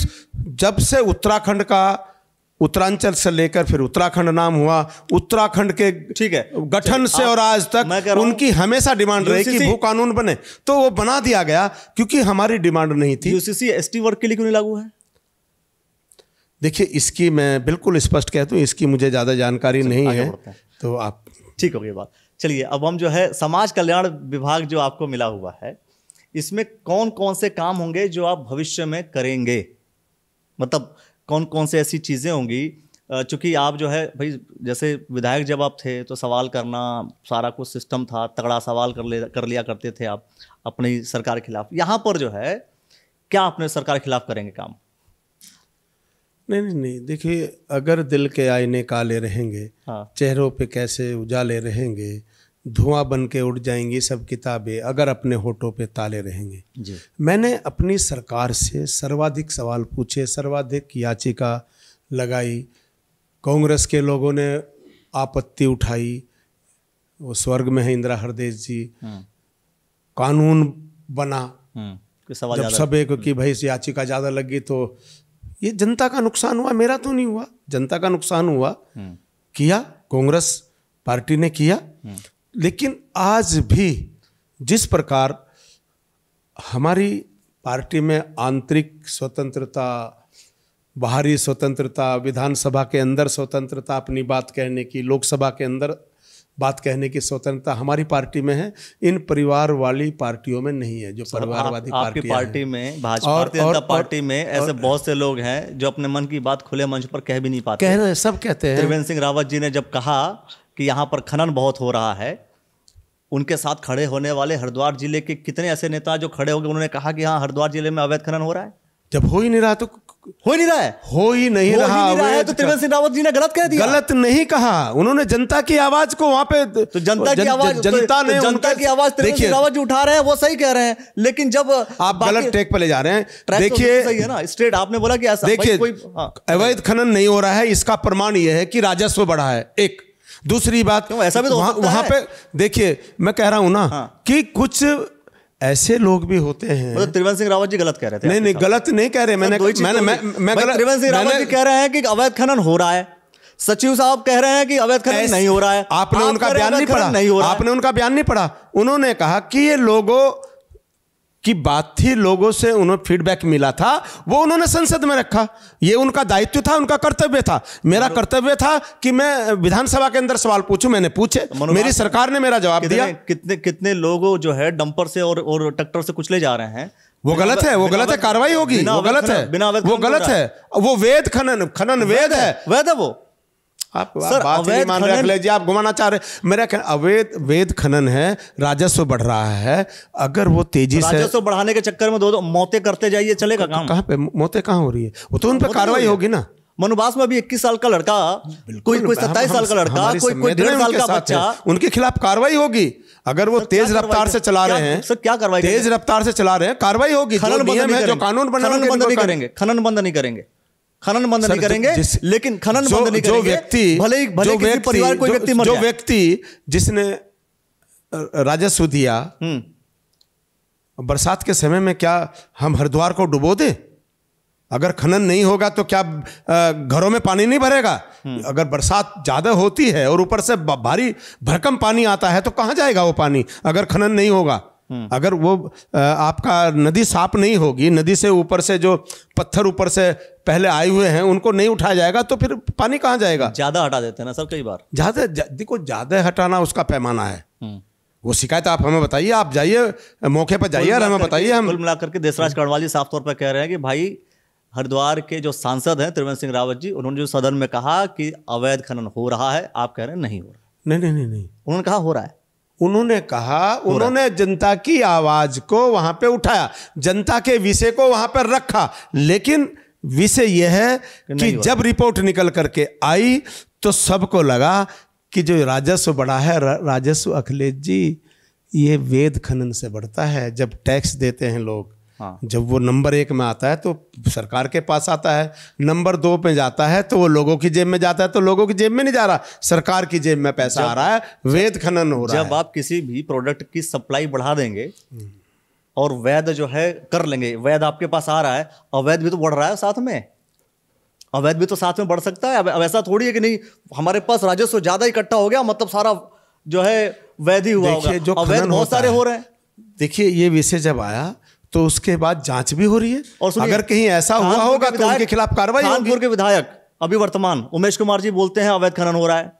जब से उत्तराखंड का उत्तरांचल से लेकर फिर उत्तराखंड नाम हुआ, उत्तराखंड के ठीक है गठन से और आज तक उनकी हमेशा डिमांड रही कि भू कानून बने, तो वो बना दिया गया क्योंकि हमारी डिमांड नहीं थी। यूसीसी एसटी वर्ग के लिए क्यों नहीं लागू है? देखिए, इसकी मैं बिल्कुल स्पष्ट कहता हूँ, इसकी मुझे ज़्यादा जानकारी नहीं है, तो आप ठीक हो गई बात। चलिए अब हम जो है समाज कल्याण विभाग जो आपको मिला हुआ है, इसमें कौन कौन से काम होंगे जो आप भविष्य में करेंगे? मतलब कौन कौन से ऐसी चीज़ें होंगी, चूँकि आप जो है भाई जैसे विधायक जब आप थे तो सवाल करना सारा कुछ सिस्टम था, तगड़ा सवाल कर लिया करते थे आप अपनी सरकार के खिलाफ। यहाँ पर जो है क्या अपने सरकार के खिलाफ करेंगे काम? नहीं, देखिए, अगर दिल के आईने काले रहेंगे, हाँ। चेहरों पे कैसे उजाले रहेंगे, धुआं बन के उड़ जाएंगी सब किताबें, अगर अपने होठों पे ताले रहेंगे जी। मैंने अपनी सरकार से सर्वाधिक सवाल पूछे, सर्वाधिक याचिका लगाई, कांग्रेस के लोगों ने आपत्ति उठाई, वो स्वर्ग में है इंदिरा हरदेश जी, कानून बना, जब सब एक कि भाई याचिका ज़्यादा लगी तो ये जनता का नुकसान हुआ, मेरा तो नहीं हुआ, जनता का नुकसान हुआ, किया, कांग्रेस पार्टी ने किया। लेकिन आज भी जिस प्रकार हमारी पार्टी में आंतरिक स्वतंत्रता, बाहरी स्वतंत्रता, विधानसभा के अंदर स्वतंत्रता अपनी बात कहने की, लोकसभा के अंदर बात कहने की स्वतंत्रता हमारी पार्टी में है, इन परिवार वाली पार्टियों में नहीं है। जो परिवारवादी आपकी पार्टी में, भाजपा जनता पार्टी में ऐसे बहुत से लोग हैं जो अपने मन की बात खुले मंच पर कह भी नहीं पाते। कह रहे हैं, सब कहते हैं। त्रिवेंद्र सिंह रावत जी ने जब कहा कि यहाँ पर खनन बहुत हो रहा है, उनके साथ खड़े होने वाले हरिद्वार जिले के कितने ऐसे नेता जो खड़े हो गए, उन्होंने कहा कि हाँ हरिद्वार जिले में अवैध खनन हो रहा है। जब हो ही नहीं रहा तो हो ही नहीं रहा है तो त्रिवेंद्र सिंह रावत जी ने गलत कह दिया। गलत नहीं कहा, उन्होंने जनता की आवाज को वहां पे, तो जनता की आवाज त्रिवेंद्र सिंह रावत जी उठा रहे हैं, वो सही कह रहे हैं, लेकिन जब आप गलत ट्रैक पे ले जा रहे हैं। देखिए सही है ना, स्ट्रेट आपने बोला कि ऐसा देखिए अवैध खनन नहीं हो रहा है, इसका प्रमाण यह है कि राजस्व बढ़ा है। एक दूसरी बात, ऐसा भी तो वहां पे देखिए, मैं कह रहा हूं ना कि कुछ ऐसे लोग भी होते हैं। मतलब त्रिवेंद्र सिंह रावत जी गलत कह रहे थे? नहीं, गलत नहीं कह रहे। मैंने त्रिवेंद्र सिंह रावत जी कह रहे हैं कि अवैध खनन हो रहा है, सचिव साहब कह रहे हैं कि अवैध खनन नहीं हो रहा है। आपने उनका बयान नहीं पढ़ा, आपने उनका बयान नहीं पढ़ा। उन्होंने कहा कि ये लोगों की बात थी, लोगों से उन्हें फीडबैक मिला था, वो उन्होंने संसद में रखा। ये उनका दायित्व था, उनका कर्तव्य था। मेरा कर्तव्य था कि मैं विधानसभा के अंदर सवाल पूछूं, मैंने पूछे, मेरी सरकार ने मेरा जवाब दिया। कितने लोगों जो है डंपर से और ट्रैक्टर से कुछ ले जा रहे हैं, वो गलत है, वो गलत है, कार्रवाई होगी, वो गलत है, वो गलत है, वो वेद खनन वेद है, वैध है वो। आप बात नहीं मान रहे अखिलेश जी, आप घुमाना चाह रहे। मेरा अवैध खनन है, राजस्व बढ़ रहा है। अगर वो तेजी से राजस्व बढ़ाने के चक्कर में दो मौतें करते जाइए, चलेगा काम? कहाँ पे मौतें कहाँ हो रही है? वो तो उन पर कार्रवाई होगी ना। मनुबास में अभी 21 साल का लड़का, कोई 27 साल का लड़का, कोई 1.5 साल का बच्चा, उनके खिलाफ कार्रवाई होगी। अगर वो तेज रफ्तार से चला रहे हैं, सर क्या कार्रवाई? तेज रफ्तार से चला रहे हैं, कार्रवाई होगी। खनन बंद जो कानून बना, खनन बंद नहीं करेंगे, खनन बंद नहीं करेंगे, खनन बंद नहीं करेंगे, लेकिन खनन बंद नहीं करेंगे। जो व्यक्ति, भले किसी परिवार कोई व्यक्ति मर जाए, जो व्यक्ति जिसने राजस्व दिया, बरसात के समय में क्या हम हरिद्वार को डुबो दें? अगर खनन नहीं होगा तो क्या घरों में पानी नहीं भरेगा? अगर बरसात ज्यादा होती है और ऊपर से भारी भरकम पानी आता है तो कहां जाएगा वो पानी, अगर खनन नहीं होगा? अगर वो आपका नदी साफ नहीं होगी, नदी से ऊपर से जो पत्थर ऊपर से पहले आए हुए हैं उनको नहीं उठाया जाएगा तो फिर पानी कहाँ जाएगा? ज्यादा हटा देते हैं ना सर कई बार। देखो ज्यादा हटाना उसका पैमाना है। वो शिकायत आप हमें बताइए, आप जाइए मौके पर जाइए और हमें बताइए। हम कुल मिलाकर के देसराज कड़वाली साफ तौर पर कह रहे हैं कि भाई हरिद्वार के जो सांसद हैं त्रिवेंद्र सिंह रावत जी, उन्होंने जो सदन में कहा कि अवैध खनन हो रहा है, आप कह रहे हैं नहीं हो रहा। नहीं, उन्होंने कहा हो रहा है। उन्होंने कहा, उन्होंने जनता की आवाज को वहां पे उठाया, जनता के विषय को वहां पर रखा, लेकिन विषय यह है कि जब रिपोर्ट निकल करके आई तो सबको लगा कि जो राजस्व बढ़ा है, राजस्व अखिलेश जी ये वेद खनन से बढ़ता है। जब टैक्स देते हैं लोग, हाँ। जब वो नंबर 1 में आता है तो सरकार के पास आता है, नंबर 2 पे जाता है तो वो लोगों की जेब में जाता है, तो लोगों की जेब में नहीं जा रहा, सरकार की जेब में पैसा आ रहा है, वेद खनन हो रहा है। जब आप किसी भी प्रोडक्ट की सप्लाई बढ़ा देंगे और वैध जो है कर लेंगे, वैध आपके पास आ रहा है, अवैध भी तो बढ़ रहा है साथ में, अवैध भी तो साथ में बढ़ सकता है। अब ऐसा थोड़ी है कि नहीं हमारे पास राजस्व ज्यादा इकट्ठा हो गया मतलब सारा जो है वैध ही हुआ होगा, जो अवैध बहुत सारे हो रहे हैं। देखिए ये विषय जब आया तो उसके बाद जांच भी हो रही है, और अगर कहीं ऐसा हुआ होगा तो उनके खिलाफ कार्रवाई होगी। कानपुर के विधायक अभी वर्तमान उमेश कुमार जी बोलते हैं अवैध खनन हो रहा है,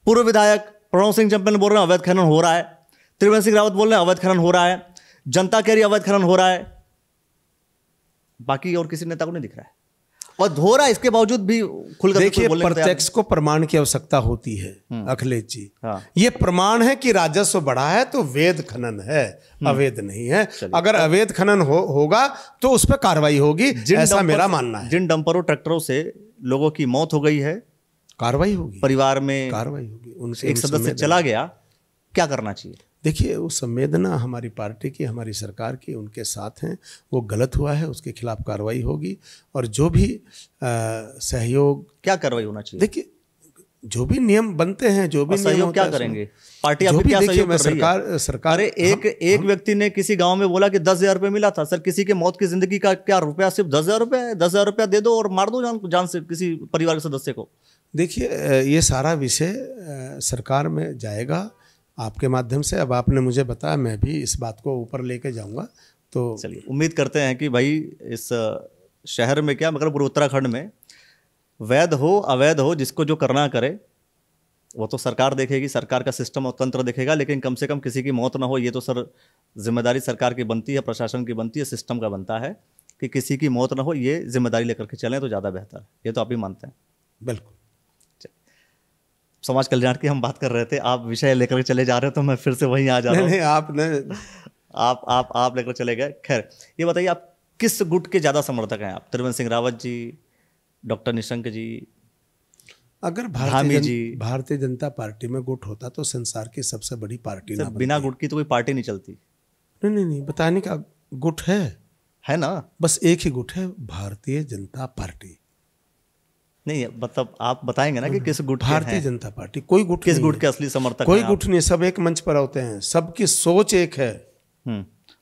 पूर्व विधायक प्रणव सिंह चंपल बोल रहे हैं अवैध खनन हो रहा है, त्रिवेंद्र सिंह रावत बोल रहे हैं अवैध खनन हो रहा है, जनता कह रही है अवैध खनन हो रहा है, बाकी और किसी नेता को नहीं दिख रहा है। और हो रहा है इसके बावजूद भी खुलकर देखिए प्रत्यक्ष को प्रमाण की आवश्यकता होती है अखिलेश जी। हाँ। ये प्रमाण है कि राजस्व बढ़ा है तो वेद खनन है, अवैध नहीं है। अगर अवैध खनन होगा तो उस पर कार्रवाई होगी, ऐसा मेरा मानना है। जिन डंपरों ट्रैक्टरों से लोगों की मौत हो गई है, कार्रवाई होगी, परिवार में कार्रवाई होगी, उनसे एक सदस्य चला गया, क्या करना चाहिए? देखिए वो संवेदना हमारी पार्टी की, हमारी सरकार की उनके साथ हैं, वो गलत हुआ है उसके खिलाफ कार्रवाई होगी। और जो भी सहयोग, क्या कार्रवाई होना चाहिए? देखिए जो भी नियम बनते हैं, जो भी सहयोग क्या करेंगे पार्टी आपको, क्या सहयोग कर रही है? सरकार एक व्यक्ति ने किसी गांव में बोला कि 10,000 रुपये मिला था। सर किसी के मौत की जिंदगी का क्या रुपया सिर्फ 10,000 रुपया है? 10,000 रुपया दे दो और मार दो जान से किसी परिवार के सदस्य को। देखिए ये सारा विषय सरकार में जाएगा आपके माध्यम से। अब आपने मुझे बताया, मैं भी इस बात को ऊपर लेके जाऊंगा। तो चलिए उम्मीद करते हैं कि भाई इस शहर में क्या मगर पूरे उत्तराखंड में वैध हो अवैध हो, जिसको जो करना करे वो तो सरकार देखेगी, सरकार का सिस्टम और तंत्र देखेगा, लेकिन कम से कम किसी की मौत ना हो। ये तो सर जिम्मेदारी सरकार की बनती है, प्रशासन की बनती है, सिस्टम का बनता है कि किसी की मौत ना हो। ये जिम्मेदारी लेकर के चलें तो ज़्यादा बेहतर है। ये तो आप ही मानते हैं? बिल्कुल। समाज कल्याण की हम बात कर रहे थे, आप विषय लेकर के चले जा रहे हो तो मैं फिर से वहीं आ जा रहा हूँ। नहीं, आपने आप लेकर चले गए। खैर ये बताइए आप किस गुट के ज़्यादा समर्थक हैं? आप त्रिवेंद्र सिंह रावत जी, डॉक्टर निशंक जी? अगर भारतीय जनता पार्टी में गुट होता तो संसार की सबसे बड़ी पार्टी ना बनती। बिना गुट की तो कोई पार्टी नहीं चलती। नहीं, बताने का गुट है ना, बस एक ही गुट है, भारतीय जनता पार्टी। नहीं मतलब आप बताएंगे ना कि किस गुट के हैं? भारतीय जनता पार्टी। कोई गुट, किस गुट के असली समर्थक? कोई गुट नहीं, सब एक मंच पर होते हैं, सबकी सोच एक है।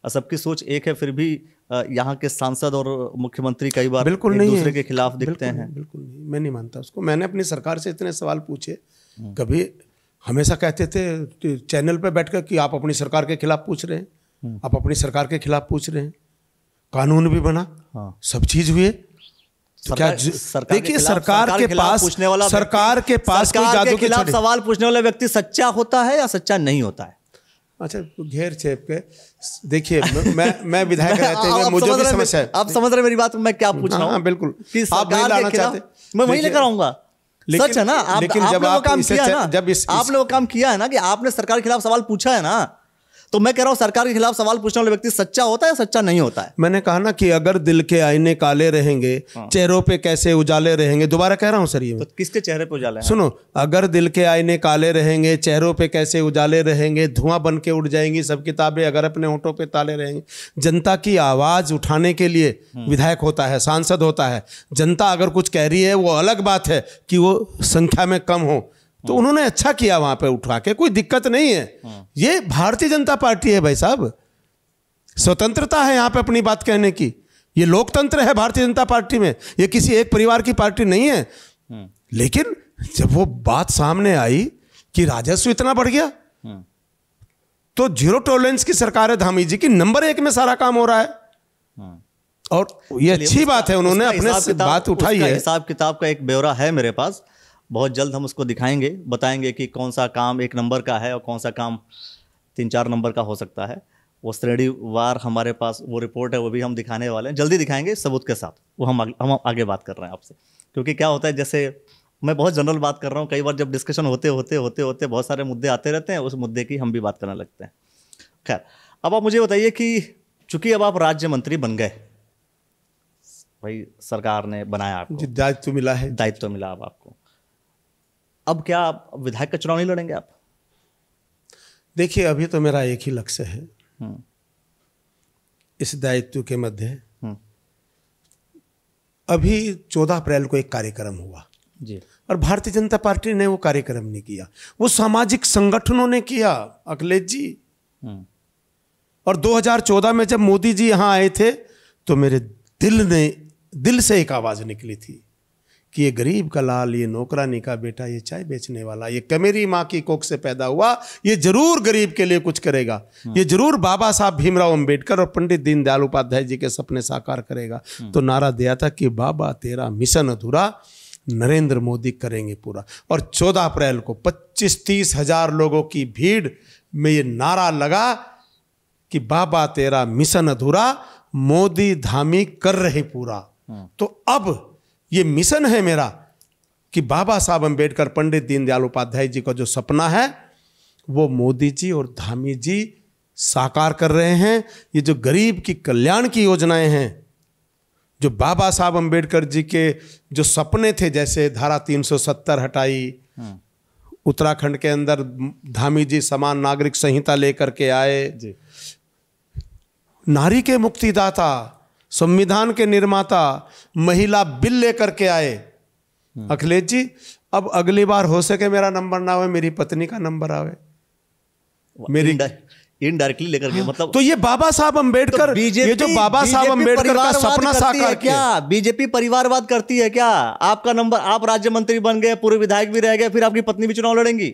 सबकी सोच एक है, फिर भी यहाँ के सांसद और मुख्यमंत्री कई बार बिल्कुल एक दूसरे के खिलाफ दिखते हैं। बिल्कुल नहीं, मैं नहीं मानता उसको। मैंने अपनी सरकार से इतने सवाल पूछे, कभी हमेशा कहते थे चैनल पे बैठकर कि आप अपनी सरकार के खिलाफ पूछ रहे हैं, आप अपनी सरकार के खिलाफ पूछ रहे हैं। कानून भी बना, सब चीज हुई, तो क्या देखिए सरकार के पास कोई जादू के खिलाफ सवाल पूछने वाला व्यक्ति सच्चा होता है या सच्चा नहीं होता है? अच्छा घेर छेप के देखिए, मैं विधायक रहते हुए मुझे भी समस्या है। आप समझ रहे मेरी बात? मैं क्या पूछ रहा हूँ? बिल्कुल, आप नहीं लाना चाहते, मैं वही लेकर आऊंगा। सच है ना? लेकिन जब आप काम किया है ना, जब आपने वो काम किया है ना कि आपने सरकार के खिलाफ सवाल पूछा है ना, तो मैं कह रहा हूं सरकार के खिलाफ सवाल पूछने वाला व्यक्ति सच्चा होता है या सच्चा नहीं होता है? मैंने कहा ना कि अगर दिल के आईने काले रहेंगे, चेहरों पे कैसे उजाले रहेंगे। दोबारा कह रहा हूं सर, ये तो किसके चेहरे पे उजाले हैं? सुनो, अगर दिल के आईने काले रहेंगे, चेहरों पे कैसे उजाले रहेंगे, धुआं बन के उड़ जाएंगी सब किताबें अगर अपने होठों पे ताले रहेंगे। जनता की आवाज उठाने के लिए विधायक होता है, सांसद होता है। जनता अगर कुछ कह रही है वो अलग बात है कि वो संख्या में कम हो, तो उन्होंने अच्छा किया वहां पे उठा के, कोई दिक्कत नहीं है। ये भारतीय जनता पार्टी है भाई साहब, स्वतंत्रता है यहाँ पे अपनी बात कहने की। ये लोकतंत्र है भारतीय जनता पार्टी में, ये किसी एक परिवार की पार्टी नहीं है। लेकिन जब वो बात सामने आई कि राजस्व इतना बढ़ गया, तो जीरो टॉलरेंस की सरकार है धामी जी की, नंबर 1 में सारा काम हो रहा है। और ये अच्छी बात है, उन्होंने अपने से बात उठाई है। हिसाब किताब का एक ब्यौरा है मेरे पास, बहुत जल्द हम उसको दिखाएंगे, बताएंगे कि कौन सा काम 1 नंबर का है और कौन सा काम 3-4 नंबर का हो सकता है। वो श्रेणीवार हमारे पास वो रिपोर्ट है, वो भी हम दिखाने वाले हैं, जल्दी दिखाएंगे सबूत के साथ। वो हम आगे बात कर रहे हैं आपसे, क्योंकि क्या होता है, जैसे मैं बहुत जनरल बात कर रहा हूँ, कई बार जब डिस्कशन होते होते बहुत सारे मुद्दे आते रहते हैं, उस मुद्दे की हम भी बात करने लगते हैं। खैर, अब आप मुझे बताइए कि चूंकि अब आप राज्य मंत्री बन गए, भाई सरकार ने बनाया आपको, दायित्व मिला है, दायित्व मिला अब आपको, अब क्या आप विधायक का चुनाव नहीं लड़ेंगे आप? देखिए, अभी तो मेरा एक ही लक्ष्य है इस दायित्व के मध्य। अभी 14 अप्रैल को एक कार्यक्रम हुआ जी, और भारतीय जनता पार्टी ने वो कार्यक्रम नहीं किया, वो सामाजिक संगठनों ने किया अखिलेश जी। और 2014 में जब मोदी जी यहाँ आए थे तो मेरे दिल से एक आवाज निकली थी कि ये गरीब का लाल, ये नौकरानी का बेटा, ये चाय बेचने वाला, ये कमेरी माँ की कोख से पैदा हुआ, ये जरूर गरीब के लिए कुछ करेगा, ये जरूर बाबा साहब भीमराव अंबेडकर और पंडित दीनदयाल उपाध्याय जी के सपने साकार करेगा। तो नारा दिया था कि बाबा तेरा मिशन अधूरा, नरेंद्र मोदी करेंगे पूरा। और 14 अप्रैल को 25-30 हजार लोगों की भीड़ में ये नारा लगा कि बाबा तेरा मिशन अधूरा, मोदी धामी कर रहे पूरा। तो अब ये मिशन है मेरा कि बाबा साहब अंबेडकर, पंडित दीनदयाल उपाध्याय जी का जो सपना है वो मोदी जी और धामी जी साकार कर रहे हैं। ये जो गरीब की कल्याण की योजनाएं हैं, जो बाबा साहब अंबेडकर जी के जो सपने थे, जैसे धारा 370 हटाई, उत्तराखंड के अंदर धामी जी समान नागरिक संहिता लेकर के आए जी, नारी के मुक्तिदाता, संविधान के निर्माता, महिला बिल लेकर के आए। अखिलेश जी, अब अगली बार हो सके मेरा नंबर ना आवे, मेरी पत्नी का नंबर आवे, मेरी इनडायरेक्टली लेकर के, मतलब तो ये बाबा साहब अंबेडकर, तो ये जो बाबा साहब अंबेडकर का सपना साकार किया, बीजेपी परिवारवाद करती है क्या? आपका नंबर, आप राज्य मंत्री बन गए, पूर्व विधायक भी रह गए, फिर आपकी पत्नी भी चुनाव लड़ेंगी?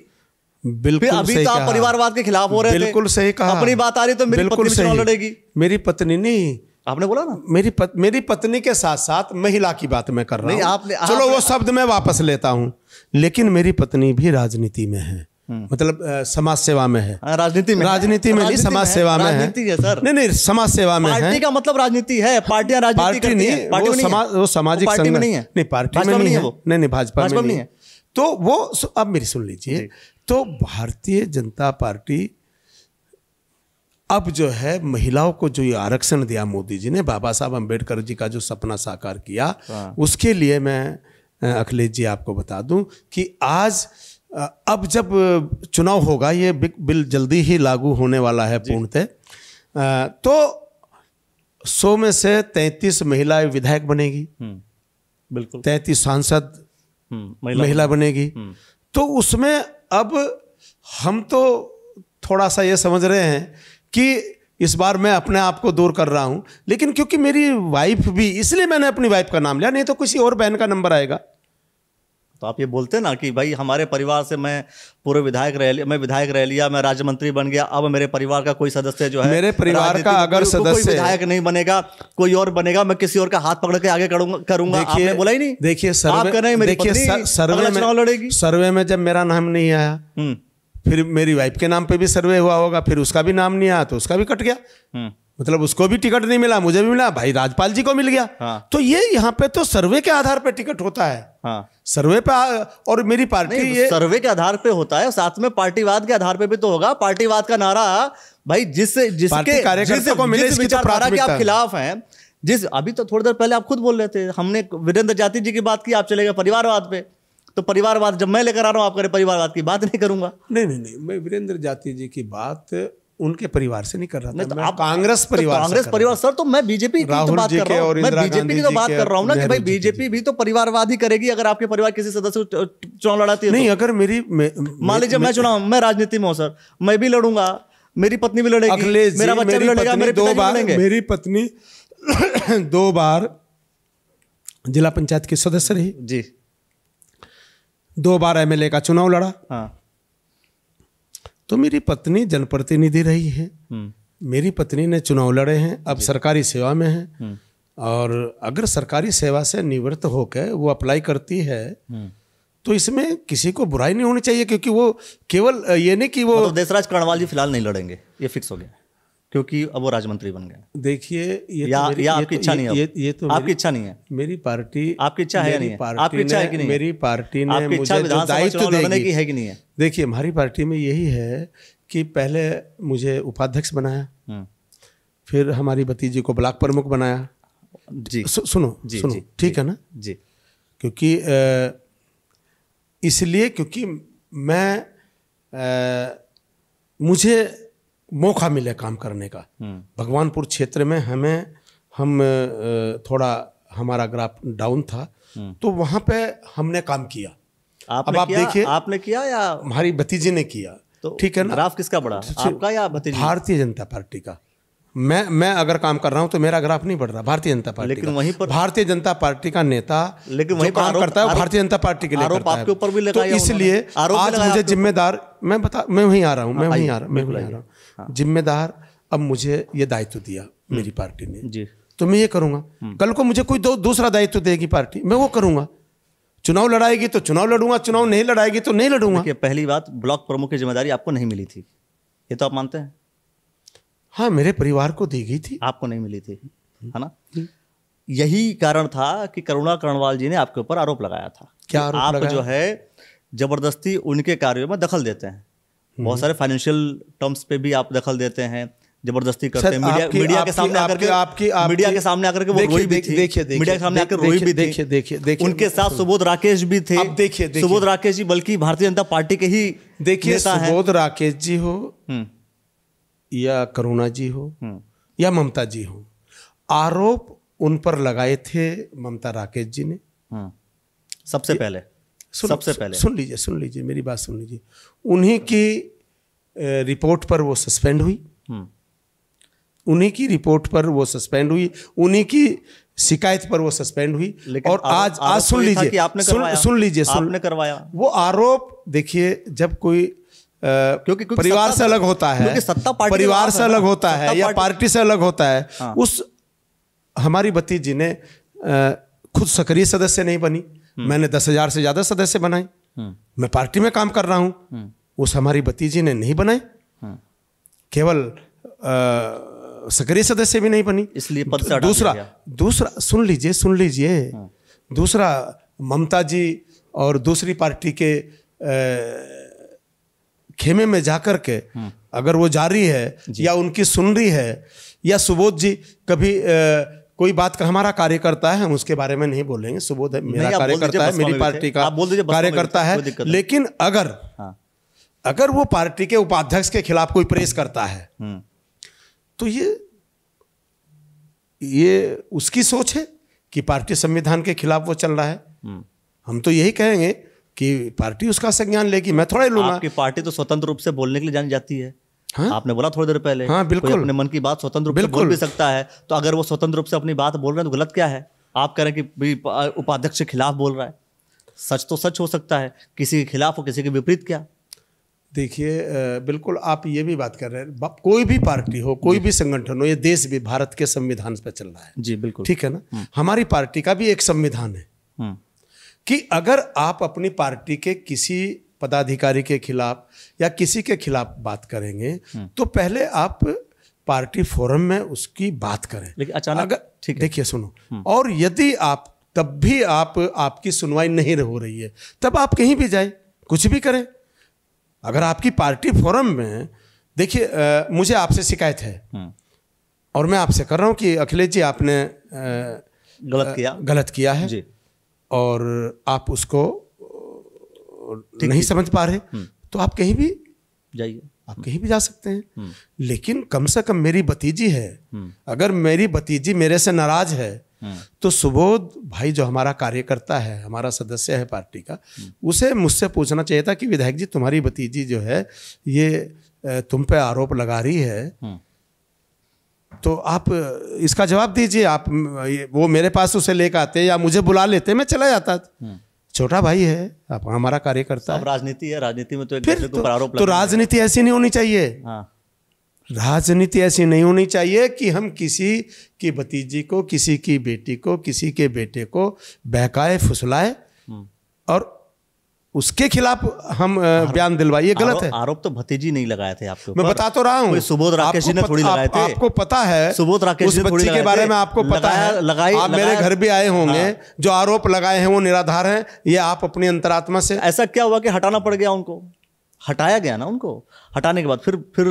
बिल्कुल, अभी तो आप परिवारवाद के खिलाफ हो रहे थे। बिल्कुल सही कहा। अपनी बात आ रही तो मेरी पत्नी भी चुनाव लड़ेगी। मेरी पत्नी नहीं, आपने बोला ना, मेरी पत्नी के साथ साथ महिला की बात मैं कर रहा हूं। आपने चलो वो शब्द मैं वापस लेता हूं, लेकिन मेरी पत्नी भी राजनीति में है, मतलब समाज सेवा में है। राजनीति में नहीं, समाज सेवा में है सर। नहीं, समाज सेवा में है। पार्टी का मतलब राजनीति है, पार्टियां राजनीति करती हैं। वो सामाजिक पार्टी में नहीं है, नहीं पार्टी में नहीं है, नहीं भाजपा में नहीं है। तो वो अब मेरी सुन लीजिए, तो भारतीय जनता पार्टी अब जो है महिलाओं को जो ये आरक्षण दिया मोदी जी ने, बाबा साहब अंबेडकर जी का जो सपना साकार किया, उसके लिए मैं अखिलेश जी आपको बता दूं कि आज अब जब चुनाव होगा, ये बिल जल्दी ही लागू होने वाला है पूर्णतः, तो 100 में से 33 महिला विधायक बनेगी, बिल्कुल 33 सांसद महिला बनेगी। तो उसमें अब हम तो थोड़ा सा ये समझ रहे हैं कि इस बार मैं अपने आप को दूर कर रहा हूं, लेकिन क्योंकि मेरी वाइफ भी, इसलिए मैंने अपनी वाइफ का नाम लिया, नहीं तो किसी और बहन का नंबर आएगा। तो आप ये बोलते ना कि भाई हमारे परिवार से मैं पूर्व विधायक रह लिया, मैं विधायक रह लिया, मैं राज्य मंत्री बन गया, अब मेरे परिवार का कोई सदस्य जो है, मेरे परिवार का अगर सदस्य विधायक नहीं बनेगा, कोई और बनेगा, मैं किसी और का हाथ पकड़ के आगे करूंगा। आपने बोला ही नहीं। देखिए सर्वे में जब मेरा नाम नहीं आया, फिर मेरी वाइफ के नाम पे भी सर्वे हुआ होगा, फिर उसका भी नाम नहीं आया तो उसका भी कट गया, मतलब उसको भी टिकट नहीं मिला, मुझे भी मिला, भाई राजपाल जी को मिल गया। तो ये यहाँ पे तो सर्वे के आधार पे टिकट होता है, सर्वे पे। और मेरी पार्टी ये सर्वे के आधार पे होता है, साथ में पार्टीवाद के आधार पे भी तो होगा। पार्टीवाद का नारा भाई जिसके कार्यकर्ता को मिले, इसकी विचारधारा के आप खिलाफ हैं, अभी तो थोड़ी देर पहले आप खुद बोल रहे थे, हमने वीरेंद्र जाति जी की बात की, आप चले गए परिवारवाद पे। तो परिवारवाद जब मैं लेकर आ रहा हूं, आप करें परिवारवाद की बात नहीं करूंगा। नहीं, मैं वीरेंद्र जाति जी की बात उनके परिवार से नहीं कर रहा था, मैं कांग्रेस परिवार सर, तो मैं बीजेपी की तो बात कर रहा हूं, मैं बीजेपी की तो बात कर रहा हूं ना कि भाई बीजेपी भी तो परिवारवाद ही करेगी अगर आपके परिवार किसी सदस्य चुनाव लड़ाती है। नहीं, अगर मान लीजिए मैं चुनाव, मैं राजनीति में हूं सर, मैं भी लड़ूंगा, मेरी पत्नी भी लड़ेगी, मेरा बच्चा भी लड़ेगा, मेरे पिता भी लड़ेंगे। मेरी पत्नी 2 बार जिला पंचायत की सदस्य रही जी, 2 बार एमएलए का चुनाव लड़ा। तो मेरी पत्नी जनप्रतिनिधि रही है, मेरी पत्नी ने चुनाव लड़े हैं, अब सरकारी सेवा में है, और अगर सरकारी सेवा से निवृत्त होकर वो अप्लाई करती है तो इसमें किसी को बुराई नहीं होनी चाहिए, क्योंकि वो केवल ये नहीं कि वो तो देशराज कर्णवाल जी फिलहाल नहीं लड़ेंगे, ये फिक्स हो गया, क्योंकि अब वो राज्यमंत्री बन गए। देखिए ये या, तो मेरी, या आपकी इच्छा नहीं है, ये तो आपकी इच्छा नहीं है, मेरी पार्टी, आपकी इच्छा है या नहीं है, आपकी इच्छा है कि नहीं, मेरी पार्टी ने आपकी इच्छा मुझे जो विधानसभा दायित्व चुनाव लड़ने की देगी, है कि नहीं है? देखिए हमारी पार्टी में यही है कि पहले मुझे उपाध्यक्ष बनाया, फिर हमारी भतीजी को ब्लॉक प्रमुख बनाया। जी सुनो ठीक है ना जी, क्योंकि इसलिए क्योंकि मैं मुझे मौका मिले काम करने का। भगवानपुर क्षेत्र में हम थोड़ा हमारा ग्राफ डाउन था, तो वहाँ पे हमने काम किया। अब आप देखिए, आपने किया या हमारी भतीजी ने किया, तो ठीक है ना। ग्राफ किसका बढ़ा, आपका या भतीजी? भारतीय जनता पार्टी का। मैं अगर काम कर रहा हूं तो मेरा ग्राफ नहीं बढ़ रहा, भारतीय जनता पार्टी। लेकिन वहीं पर भारतीय जनता पार्टी का नेता लेकिन वहीं काम करता है वो भारतीय जनता पार्टी के लिए करता है। आपके ऊपर भी तो इसलिए आज मुझे जिम्मेदार, मैं वहीं आ रहा हूँ, जिम्मेदार अब मुझे ये दायित्व दिया मेरी पार्टी ने जी, तो मैं ये करूंगा। कल को मुझे कोई दूसरा दायित्व देगी पार्टी, मैं वो करूंगा। चुनाव लड़ाएगी तो चुनाव लड़ूंगा, चुनाव नहीं लड़ाएगी तो नहीं लड़ूंगा। पहली बात, ब्लॉक प्रमुख की जिम्मेदारी आपको नहीं मिली थी, ये तो आप मानते हैं? हाँ, मेरे परिवार को दी गई थी, आपको नहीं मिली थी, है ना। यही कारण था कि करुणा कर्णवाल जी ने आपके ऊपर आरोप लगाया था। क्या आरोप आप लगाया? जो है जबरदस्ती उनके कार्यों में दखल देते हैं, बहुत सारे फाइनेंशियल टर्म्स पे भी आप दखल देते हैं, जबरदस्ती करते हैं। मीडिया के सामने आकर के वो रोई भी थी, मीडिया के सामने आकर रोई भी थी। देखिए उनके साथ सुबोध राकेश भी थे। अब देखिए सुबोध राकेश जी बल्कि भारतीय जनता पार्टी के ही देखिए, सुबोध राकेश जी हो या करुणा जी हो या ममता जी हो, आरोप उन पर लगाए थे ममता राकेश जी ने सबसे पहले। सुन लीजिए मेरी बात सुन लीजिए। उन्हीं की रिपोर्ट पर वो सस्पेंड हुई, उन्हीं की रिपोर्ट पर वो सस्पेंड हुई, उन्हीं की शिकायत पर वो सस्पेंड हुई। और आज सुन लीजिए आपने करवाया वो आरोप। देखिए जब कोई क्योंकि परिवार से अलग होता है, परिवार से अलग होता है या पार्टी से अलग होता है, उस हमारी भतीजी ने खुद सक्रिय सदस्य नहीं बनी, मैंने 10,000 से ज्यादा सदस्य बनाए, मैं पार्टी में काम कर रहा हूं, उस हमारी भतीजी ने नहीं बनाए, केवल सक्रिय सदस्य भी नहीं बनी, इसलिए पद से हटा दिया। दूसरा सुन लीजिए दूसरा, ममता जी और दूसरी पार्टी के खेमे में जाकर के अगर वो जारी है या उनकी सुन रही है, या सुबोध जी कभी कोई बात का हमारा कार्यकर्ता है, हम उसके बारे में नहीं बोलेंगे, सुबोध है मेरा कार्यकर्ता है, मेरी पार्टी का कार्यकर्ता है, लेकिन अगर वो पार्टी के उपाध्यक्ष के खिलाफ कोई प्रेस करता है तो ये उसकी सोच है कि पार्टी संविधान के खिलाफ वो चल रहा है। हम तो यही कहेंगे कि पार्टी उसका संज्ञान लेगी, मैं थोड़ा ही लूंगा। आपकी पार्टी तो स्वतंत्र रूप से बोलने के लिए जानी जाती है। हाँ? आपने बोला थोड़ी देर पहले। हाँ, बिल्कुल। अपने मन की बात स्वतंत्र रूप से बोल भी सकता है, तो अगर वो स्वतंत्र रूप से अपनी बात बोल रहे हैं तो गलत क्या है? आप कह रहे हैं कि उपाध्यक्ष के खिलाफ बोल रहा है, सच तो सच हो सकता है, किसी के खिलाफ हो, किसी के विपरीत क्या। देखिए बिल्कुल आप ये भी बात कर रहे हैं, कोई भी पार्टी हो, कोई भी संगठन हो, ये देश भी भारत के संविधान पर चल रहा है। जी बिल्कुल, ठीक है ना। हमारी पार्टी का भी एक संविधान है कि अगर आप अपनी पार्टी के किसी पदाधिकारी के खिलाफ या किसी के खिलाफ बात करेंगे तो पहले आप पार्टी फोरम में उसकी बात करें। लेकिन अचानक ठीक है, देखिए सुनो, और यदि आप तब भी आपकी सुनवाई नहीं हो रही है, तब आप कहीं भी जाए, कुछ भी करें। अगर आपकी पार्टी फोरम में, देखिए मुझे आपसे शिकायत है और मैं आपसे कर रहा हूं कि अखिलेश जी आपने गलत किया है जी, और आप उसको नहीं समझ पा रहे, तो आप कहीं भी जाइए, आप कहीं भी जा सकते हैं। लेकिन कम से कम मेरी भतीजी है, अगर मेरी भतीजी मेरे से नाराज है तो सुबोध भाई जो हमारा कार्यकर्ता है, हमारा सदस्य है पार्टी का, उसे मुझसे पूछना चाहिए था कि विधायक जी तुम्हारी भतीजी जो है ये तुम पे आरोप लगा रही है, तो आप इसका जवाब दीजिए। आप वो मेरे पास उसे लेकर आते या मुझे बुला लेते, मैं चला जाता, छोटा भाई है, आप हमारा कार्यकर्ता अब है। राजनीति है, राजनीति में तो एक फिर दूसरे के ऊपर आरोप तो लगता है। राजनीति ऐसी नहीं होनी चाहिए। हाँ, राजनीति ऐसी नहीं होनी चाहिए कि हम किसी की भतीजी को, किसी की बेटी को, किसी के बेटे को बहकाए फुसलाए और उसके खिलाफ हम बयान दिलवाए, ये गलत है। आरोप तो भतीजी नहीं लगाए थे आपके मैं ऊपर। बता तो रहा हूँ, कोई सुबोध राकेश जी ने थोड़ी लगाए थे। आपको पता है, सुबोध राकेश उस जी थोड़ी बच्ची के लगाए बारे थे। में आपको पता है। आप मेरे घर भी आए होंगे, जो आरोप लगाए हैं वो निराधार हैं, ये आप अपनी अंतरात्मा से। ऐसा क्या हुआ कि हटाना पड़ गया उनको? हटाया गया ना उनको, हटाने के बाद फिर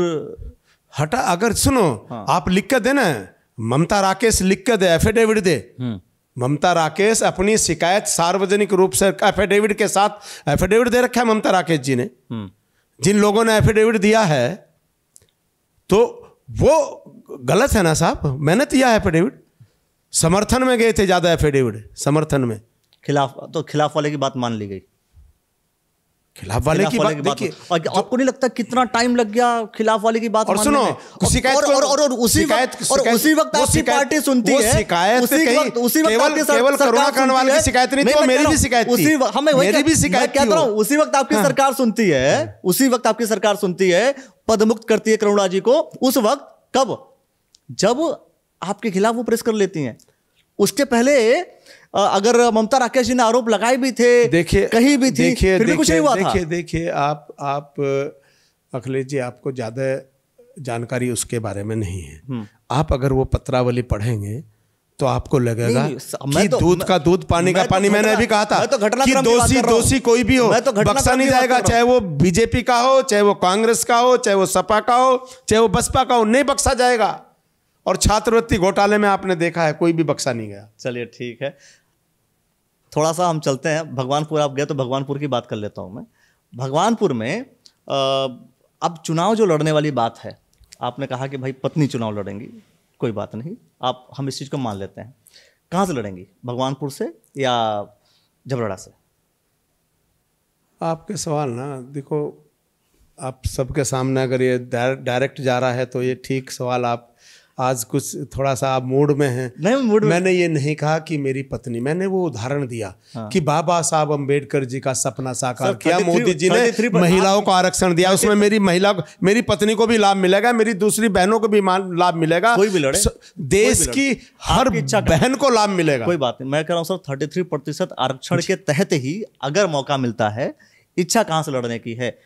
हटा, अगर सुनो, आप लिख के देना, ममता राकेश लिख के दे, एफिडेविट दे। ममता राकेश अपनी शिकायत सार्वजनिक रूप से एफिडेविट के साथ, एफिडेविट दे रखा है ममता राकेश जी ने। जिन लोगों ने एफिडेविट दिया है तो वो गलत है ना साहब, मैंने दिया है एफिडेविट, समर्थन में गए थे ज्यादा एफिडेविट, समर्थन में। खिलाफ वाले की बात मान ली गई। खिलाफ वाले की बात देखिए, आपको नहीं लगता कितना टाइम लग गया खिलाफ वाले की बात और सुनो, शिकायत और उसी वक्त आपकी पार्टी सुनती है, शिकायत उसी वक्त केवल करुणा करने वाले की शिकायत नहीं थी, मेरी भी शिकायत थी, मेरी भी शिकायत थी। उसी वक्त आपकी सरकार सुनती है, उसी वक्त आपकी सरकार सुनती है, पदमुक्त करती है करुणा जी को। उस वक्त कब? जब आपके खिलाफ वो प्रेस कर लेती हैं। उसके पहले अगर ममता राकेश जी ने आरोप लगाए भी थे, देखिए कहीं भी थी, फिर भी कुछ नहीं हुआ था। देखिए आप अखिलेश जी, आपको ज्यादा जानकारी उसके बारे में नहीं है। आप अगर वो पत्रावली पढ़ेंगे तो आपको लगेगा कि दूध का दूध, पानी का पानी। मैंने अभी कहा था कि दोषी कोई भी हो बख्शा नहीं जाएगा, चाहे वो बीजेपी का हो, चाहे वो कांग्रेस का हो, चाहे वो सपा का हो, चाहे वो बसपा का हो, नहीं बख्शा जाएगा। और छात्रवृत्ति घोटाले में आपने देखा है, कोई भी बख्शा नहीं गया। चलिए ठीक है, थोड़ा सा हम चलते हैं भगवानपुर। आप गए तो भगवानपुर की बात कर लेता हूं मैं। भगवानपुर में अब चुनाव जो लड़ने वाली बात है, आपने कहा कि भाई पत्नी चुनाव लड़ेंगी, कोई बात नहीं, हम इस चीज़ को मान लेते हैं। कहाँ से लड़ेंगी, भगवानपुर से या झबरड़ा से? आपके सवाल ना, देखो आप सबके सामने अगर ये डायरेक्ट जा रहा है तो ये ठीक सवाल। आप आज कुछ थोड़ा सा आप मूड में हैं। नहीं, मूड में मैंने ये नहीं कहा कि मेरी पत्नी, मैंने वो उदाहरण दिया कि बाबा साहब अंबेडकर जी का सपना साकार किया, मोदी जी ने महिलाओं को आरक्षण दिया, उसमें मेरी पत्नी को भी लाभ मिलेगा, मेरी दूसरी बहनों को भी लाभ मिलेगा, कोई भी लड़े, देश की हर बहन को लाभ मिलेगा। कोई बात नहीं, मैं कह रहा हूँ सर 33% आरक्षण के तहत ही अगर मौका मिलता है, इच्छा कहाँ से लड़ने की है,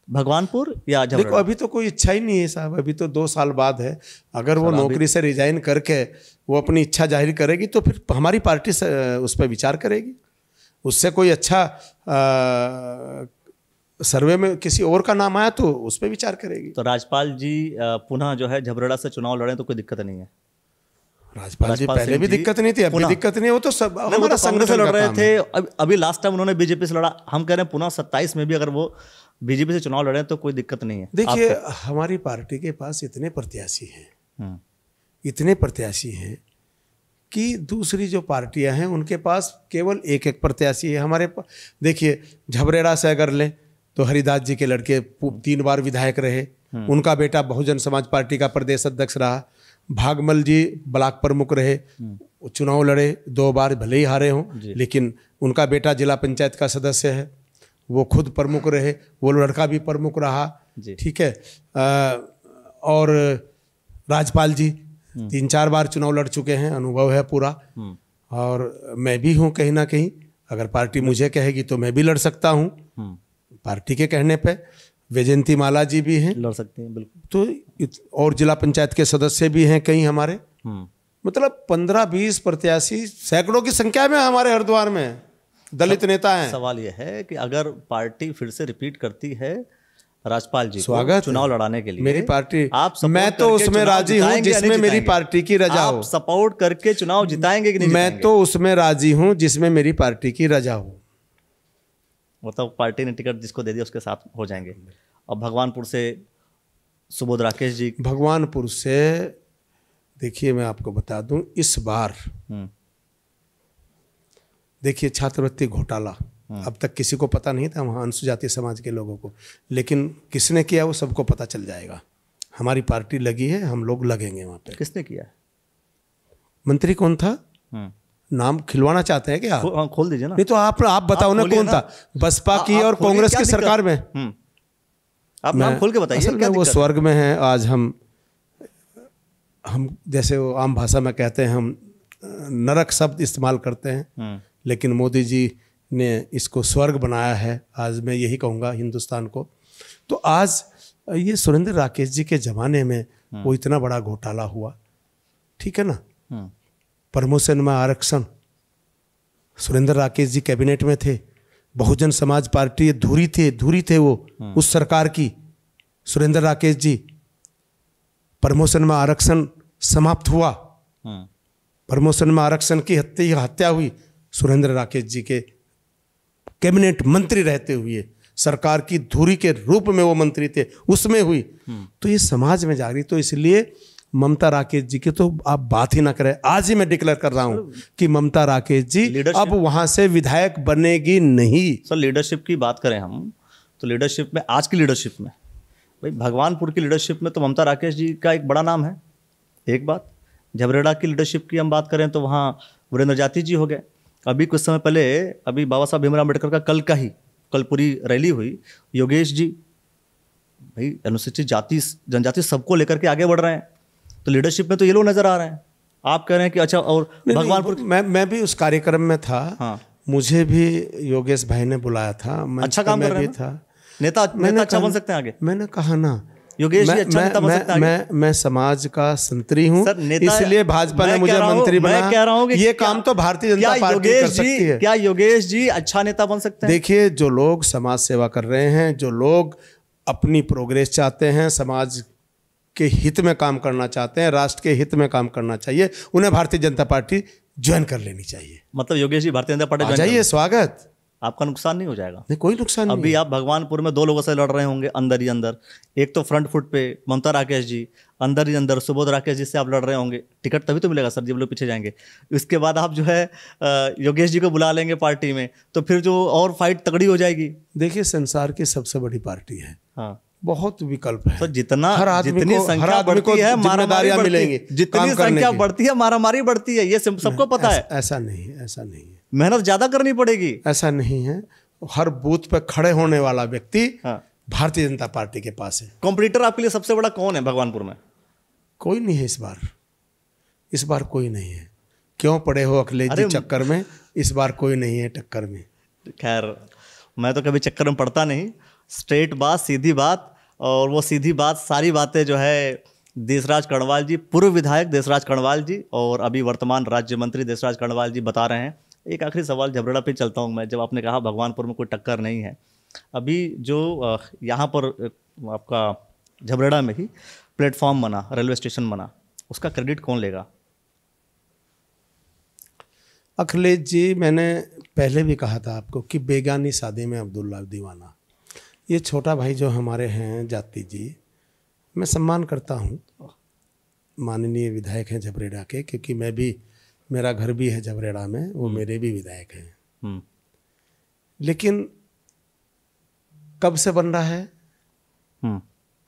भगवानपुर या झबरड़ा? देखो अभी तो कोई इच्छा ही नहीं है साहब, अभी तो 2 साल बाद है। अगर वो नौकरी से रिजाइन करके वो अपनी इच्छा जाहिर करेगी तो फिर हमारी पार्टी उस पर विचार करेगी। उससे कोई अच्छा सर्वे में किसी और का नाम आया तो उस पर विचार करेगी। तो राजपाल जी पुनः जो है झबरड़ा से चुनाव लड़े तो कोई दिक्कत नहीं है? राजपाल जी पहले भी दिक्कत नहीं थी, अभी दिक्कत नहीं है, वो तो सब हमारा कांग्रेस से लड़ रहे थे, अभी लास्ट टाइम उन्होंने बीजेपी से लड़ा। हम कह रहे हैं पुनः 27 में भी अगर वो बीजेपी से चुनाव लड़े तो कोई दिक्कत नहीं है। देखिए हमारी पार्टी के पास इतने प्रत्याशी हैं कि दूसरी जो पार्टियां हैं उनके पास केवल एक प्रत्याशी है। हमारे पास देखिए झबरेड़ा से अगर लें तो हरिदास जी के लड़के 3 बार विधायक रहे, उनका बेटा बहुजन समाज पार्टी का प्रदेश अध्यक्ष रहा। भागमल जी ब्लॉक प्रमुख रहे, चुनाव लड़े 2 बार, भले ही हारे हों, लेकिन उनका बेटा जिला पंचायत का सदस्य है, वो खुद प्रमुख रहे, वो लड़का भी प्रमुख रहा। ठीक है। और राजपाल जी 3-4 बार चुनाव लड़ चुके हैं, अनुभव है पूरा। और मैं भी हूँ कहीं ना कहीं, अगर पार्टी मुझे कहेगी तो मैं भी लड़ सकता हूँ, पार्टी के कहने पे। वैजयंती माला जी भी हैं, लड़ सकते हैं बिल्कुल। तो और जिला पंचायत के सदस्य भी हैं कई हमारे। मतलब 15-20 प्रत्याशी सैकड़ों की संख्या में हमारे हरिद्वार में दलित नेता हैं। सवाल यह है कि अगर पार्टी फिर से रिपीट करती है राजपाल जी स्वागत चुनाव लड़ाने के लिए, मेरी पार्टी, आप मैं तो उसमें राजी हूं जिसमें मेरी पार्टी की रजा हो। आप सपोर्ट करके चुनाव जिताएंगे कि नहीं? मैं तो उसमें राजी हूं जिसमें मेरी पार्टी की रजा हो। मतलब पार्टी ने टिकट जिसको दे दिया उसके साथ हो जाएंगे। और भगवानपुर से सुबोध राकेश जी? भगवानपुर से देखिए मैं आपको बता दूं, इस बार देखिए छात्रवृत्ति घोटाला अब तक किसी को पता नहीं था वहाँ अनुसूचित समाज के लोगों को, लेकिन किसने किया वो सबको पता चल जाएगा। हमारी पार्टी लगी है, हम लोग लगेंगे वहाँ पे। किसने किया है? मंत्री कौन था? नाम खिलवाना चाहते हैं क्या आप? हाँ, खोल दीजिए ना। नहीं तो आप बताओ ना कौन था बसपा की और कांग्रेस की सरकार में। आप नाम खोल के बताइए। असल में वो स्वर्ग में है। आज हम जैसे वो आम भाषा में कहते हैं, हम नरक शब्द इस्तेमाल करते हैं, लेकिन मोदी जी ने इसको स्वर्ग बनाया है। आज मैं यही कहूँगा हिंदुस्तान को। तो आज ये सुरेंद्र राकेश जी के ज़माने में वो इतना बड़ा घोटाला हुआ, ठीक है ना। प्रमोशन में आरक्षण, सुरेंद्र राकेश जी कैबिनेट में थे, बहुजन समाज पार्टी धुरी थे वो उस सरकार की। सुरेंद्र राकेश जी, प्रमोशन में आरक्षण समाप्त हुआ, प्रमोशन में आरक्षण की हत्या हुई सुरेंद्र राकेश जी के कैबिनेट मंत्री रहते हुए। सरकार की धुरी के रूप में वो मंत्री थे, उसमें हुई। तो ये समाज में जा रही। तो इसलिए ममता राकेश जी की तो आप बात ही ना करें। आज ही मैं डिक्लेयर कर रहा हूं कि ममता राकेश जी अब वहां से विधायक बनेगी नहीं। सर लीडरशिप की बात करें हम, तो लीडरशिप में, आज की लीडरशिप में भाई, भगवानपुर की लीडरशिप में तो ममता राकेश जी का एक बड़ा नाम है। एक बात, झबरेड़ा की लीडरशिप की हम बात करें तो वहाँ वीरेंद्र जाति जी हो गए। अभी कुछ समय पहले अभी बाबा साहब भीमराव अम्बेडकर का कल पूरी रैली हुई। योगेश जी भाई अनुसूचित जाति जनजाति सबको लेकर के आगे बढ़ रहे हैं। तो लीडरशिप में तो ये लोग नजर आ रहे हैं। आप कह रहे हैं कि अच्छा, और भगवानपुर मैं भी उस कार्यक्रम में था। हाँ, मुझे भी योगेश भाई ने बुलाया था। अच्छा काम कर रहे हैं था। नेता अच्छा बन सकते हैं आगे। मैंने कहा ना योगेश जी अच्छा नेता बन सकते हैं आगे। मैं समाज का संतरी हूँ, इसलिए भाजपा ने मुझे मंत्री बनाया। मैं कह रहा हूँ कि ये काम तो भारतीय जनता पार्टी कर सकती है। क्या योगेश जी अच्छा नेता बन सकते हैं? देखिए, जो लोग समाज सेवा कर रहे हैं, जो लोग अपनी प्रोग्रेस चाहते हैं, समाज के हित में काम करना चाहते हैं, राष्ट्र के हित में काम करना चाहिए, उन्हें भारतीय जनता पार्टी ज्वाइन कर लेनी चाहिए। मतलब योगेश जी भारतीय जनता पार्टी जाइए, स्वागत। आपका नुकसान नहीं हो जाएगा? नहीं, कोई नुकसान नहीं। अभी आप भगवानपुर में 2 लोगों से लड़ रहे होंगे अंदर ही अंदर। एक तो फ्रंट फुट पे ममता राकेश जी, अंदर ही अंदर सुबोध राकेश जी से आप लड़ रहे होंगे। टिकट तभी तो मिलेगा सर जब लोग पीछे जाएंगे। उसके बाद आप जो है योगेश जी को बुला लेंगे पार्टी में, तो फिर जो और फाइट तगड़ी हो जाएगी। देखिए, संसार की सबसे बड़ी पार्टी है। हाँ, बहुत विकल्प है। तो जितनी जितनी संख्या बढ़ती है मारामारी मिलेंगी, जितनी संख्या बढ़ती है मारामारी बढ़ती है, ये सबको पता है। ऐसा नहीं है। मेहनत ज्यादा करनी पड़ेगी। ऐसा नहीं है। हर बूथ पर खड़े होने वाला व्यक्ति भारतीय जनता पार्टी के पास है। कॉम्पिटिटर आपके लिए सबसे बड़ा कौन है भगवानपुर में? कोई नहीं है इस बार कोई नहीं है। क्यों पड़े हो अखिलेश जी चक्कर में? इस बार कोई नहीं है टक्कर में। खैर, मैं तो कभी चक्कर में पड़ता नहीं। स्ट्रेट बात, सीधी बात, और वो सीधी बात, सारी बातें जो है देशराज कर्णवाल जी, पूर्व विधायक देशराज कर्णवाल जी और अभी वर्तमान राज्य मंत्री देशराज कर्णवाल जी बता रहे हैं। एक आखिरी सवाल झबरेड़ा पे चलता हूँ मैं। जब आपने कहा भगवानपुर में कोई टक्कर नहीं है, अभी जो यहाँ पर आपका झबरेड़ा में ही प्लेटफॉर्म बना, रेलवे स्टेशन बना, उसका क्रेडिट कौन लेगा? अखिलेश जी, मैंने पहले भी कहा था आपको कि बेगानी शादी में अब्दुल्ला दीवाना। ये छोटा भाई जो हमारे हैं जाति जी, मैं सम्मान करता हूँ, माननीय विधायक हैं झबरेड़ा के, क्योंकि मैं भी, मेरा घर भी है झबरेड़ा में, वो मेरे भी विधायक हैं। लेकिन कब से बन रहा है?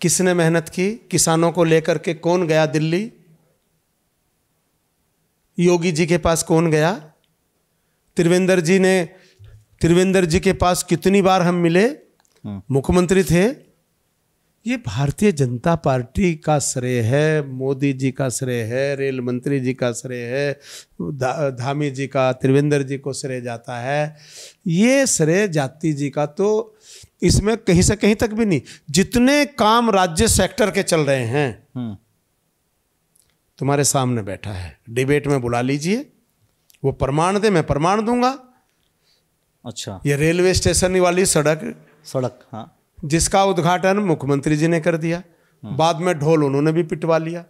किसने मेहनत की? किसानों को लेकर के कौन गया दिल्ली? योगी जी के पास कौन गया? त्रिवेंद्र जी के पास कितनी बार हम मिले? मुख्यमंत्री थे। ये भारतीय जनता पार्टी का श्रेय है, मोदी जी का श्रेय है, रेल मंत्री जी का श्रेय है, धामी जी का, त्रिवेंद्र जी को श्रेय जाता है। ये श्रेय जाति जी का तो इसमें कहीं से कहीं तक भी नहीं। जितने काम राज्य सेक्टर के चल रहे हैं तुम्हारे सामने बैठा है, डिबेट में बुला लीजिए, वो प्रमाण दे, मैं प्रमाण दूंगा। अच्छा, ये रेलवे स्टेशन वाली सड़क, हाँ, जिसका उद्घाटन मुख्यमंत्री जी ने कर दिया, बाद में ढोल उन्होंने भी पिटवा लिया।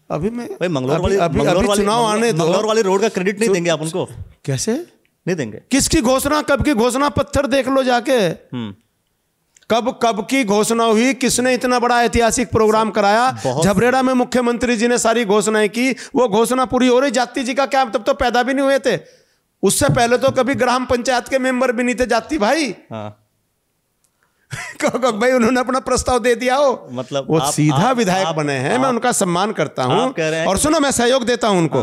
अभी मैं अभी चुनाव आने दो। मंगलौर वाली रोड का क्रेडिट नहीं देंगे आप उनको? कैसे नहीं देंगे? किसकी घोषणा, कब की घोषणा पत्थर देख लो जाके। कब की घोषणा हुई? किसने इतना बड़ा ऐतिहासिक प्रोग्राम कराया? झबरेड़ा में मुख्यमंत्री जी ने सारी घोषणाएं की। वो घोषणा पूरी हो रही। जाति जी का क्या, तब तो पैदा भी नहीं हुए थे। उससे पहले तो कभी ग्राम पंचायत के मेंबर भी नहीं थे जाति भाई। भाई उन्होंने अपना प्रस्ताव दे दिया हो, मतलब वो सीधा विधायक बने हैं। मैं उनका सम्मान करता हूं, और सुनो, मैं सहयोग देता हूं उनको।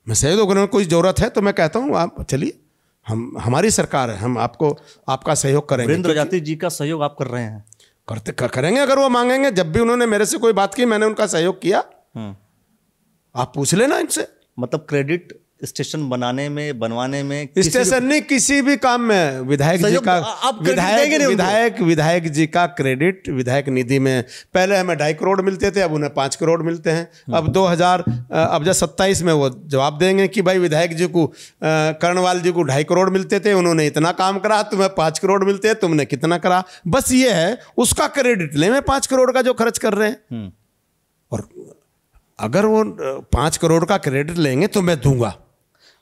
मैं सहयोग करने कोई ज़रूरत है तो मैं कहता हूँ आप चलिए, हमारी सरकार है, हम आपका सहयोग करेंगे। वीरेंद्र जाति जी का सहयोग आप कर रहे हैं? करेंगे अगर वो मांगेंगे। जब भी उन्होंने मेरे से कोई बात की मैंने उनका सहयोग किया। आप पूछ लेना इनसे। मतलब क्रेडिट स्टेशन बनवाने में स्टेशन नहीं, किसी भी काम में विधायक जी का क्रेडिट विधायक निधि में पहले हमें 2.5 करोड़ मिलते थे, अब उन्हें 5 करोड़ मिलते हैं। अब 2027 में वो जवाब देंगे कि भाई विधायक जी को कर्णवाल जी को 2.5 करोड़ मिलते थे, उन्होंने इतना काम करा, तुम्हें 5 करोड़ मिलते हैं, तुमने कितना करा। बस ये है, उसका क्रेडिट ले, मैं 5 करोड़ का जो खर्च कर रहे हैं। और अगर वो 5 करोड़ का क्रेडिट लेंगे तो मैं दूंगा।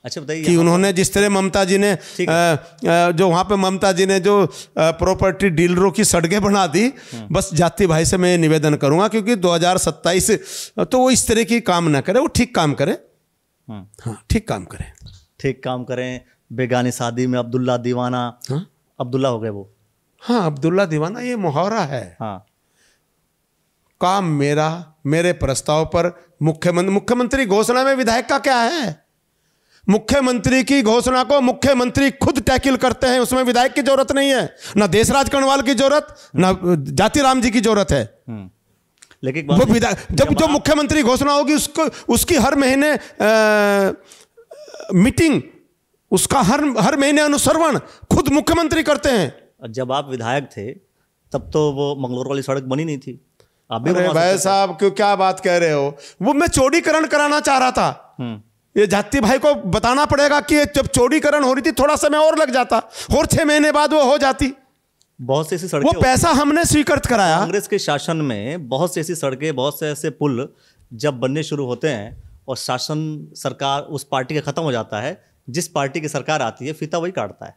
अच्छा बताइए कि उन्होंने जिस तरह ममता जी ने जो वहाँ पे ममता जी ने जो प्रॉपर्टी डीलरों की सड़कें बना दी, बस जाति भाई से मैं निवेदन करूंगा क्योंकि 2027 तो वो इस तरह की काम ना करे, वो ठीक काम करे। हाँ, ठीक काम करें, ठीक काम करें। बेगानी शादी में अब्दुल्ला दीवाना, अब्दुल्ला हो गए वो। हाँ, अब्दुल्ला दीवाना ये मुहावरा है। हाँ, काम मेरे प्रस्ताव पर मुख्यमंत्री घोषणा में विधायक का क्या है? मुख्यमंत्री की घोषणा को मुख्यमंत्री खुद टैकल करते हैं, उसमें विधायक की जरूरत नहीं है, ना देशराज कर्णवाल की जरूरत, ना जातिराम जी की जरूरत है। लेकिन वो विधायक जब जो मुख्यमंत्री घोषणा होगी उसकी हर महीने मीटिंग, उसका हर महीने अनुसरण खुद मुख्यमंत्री करते हैं। जब आप विधायक थे तब तो वो मंगलोर वाली सड़क बनी नहीं थी। अरे भाई साहब क्यों क्या बात कह रहे हो? वो मैं चौड़ीकरण कराना चाह रहा था। ये जाति भाई को बताना पड़ेगा कि जब चौड़ीकरण हो रही थी थोड़ा समय और लग जाता और 6 महीने बाद वो हो जाती। बहुत सी ऐसी सड़कें, वो पैसा हमने स्वीकृत कराया। कांग्रेस के शासन में बहुत सी ऐसी सड़कें, बहुत से ऐसे पुल जब बनने शुरू होते हैं और शासन सरकार उस पार्टी का खत्म हो जाता है, जिस पार्टी की सरकार आती है फीता वही काटता है।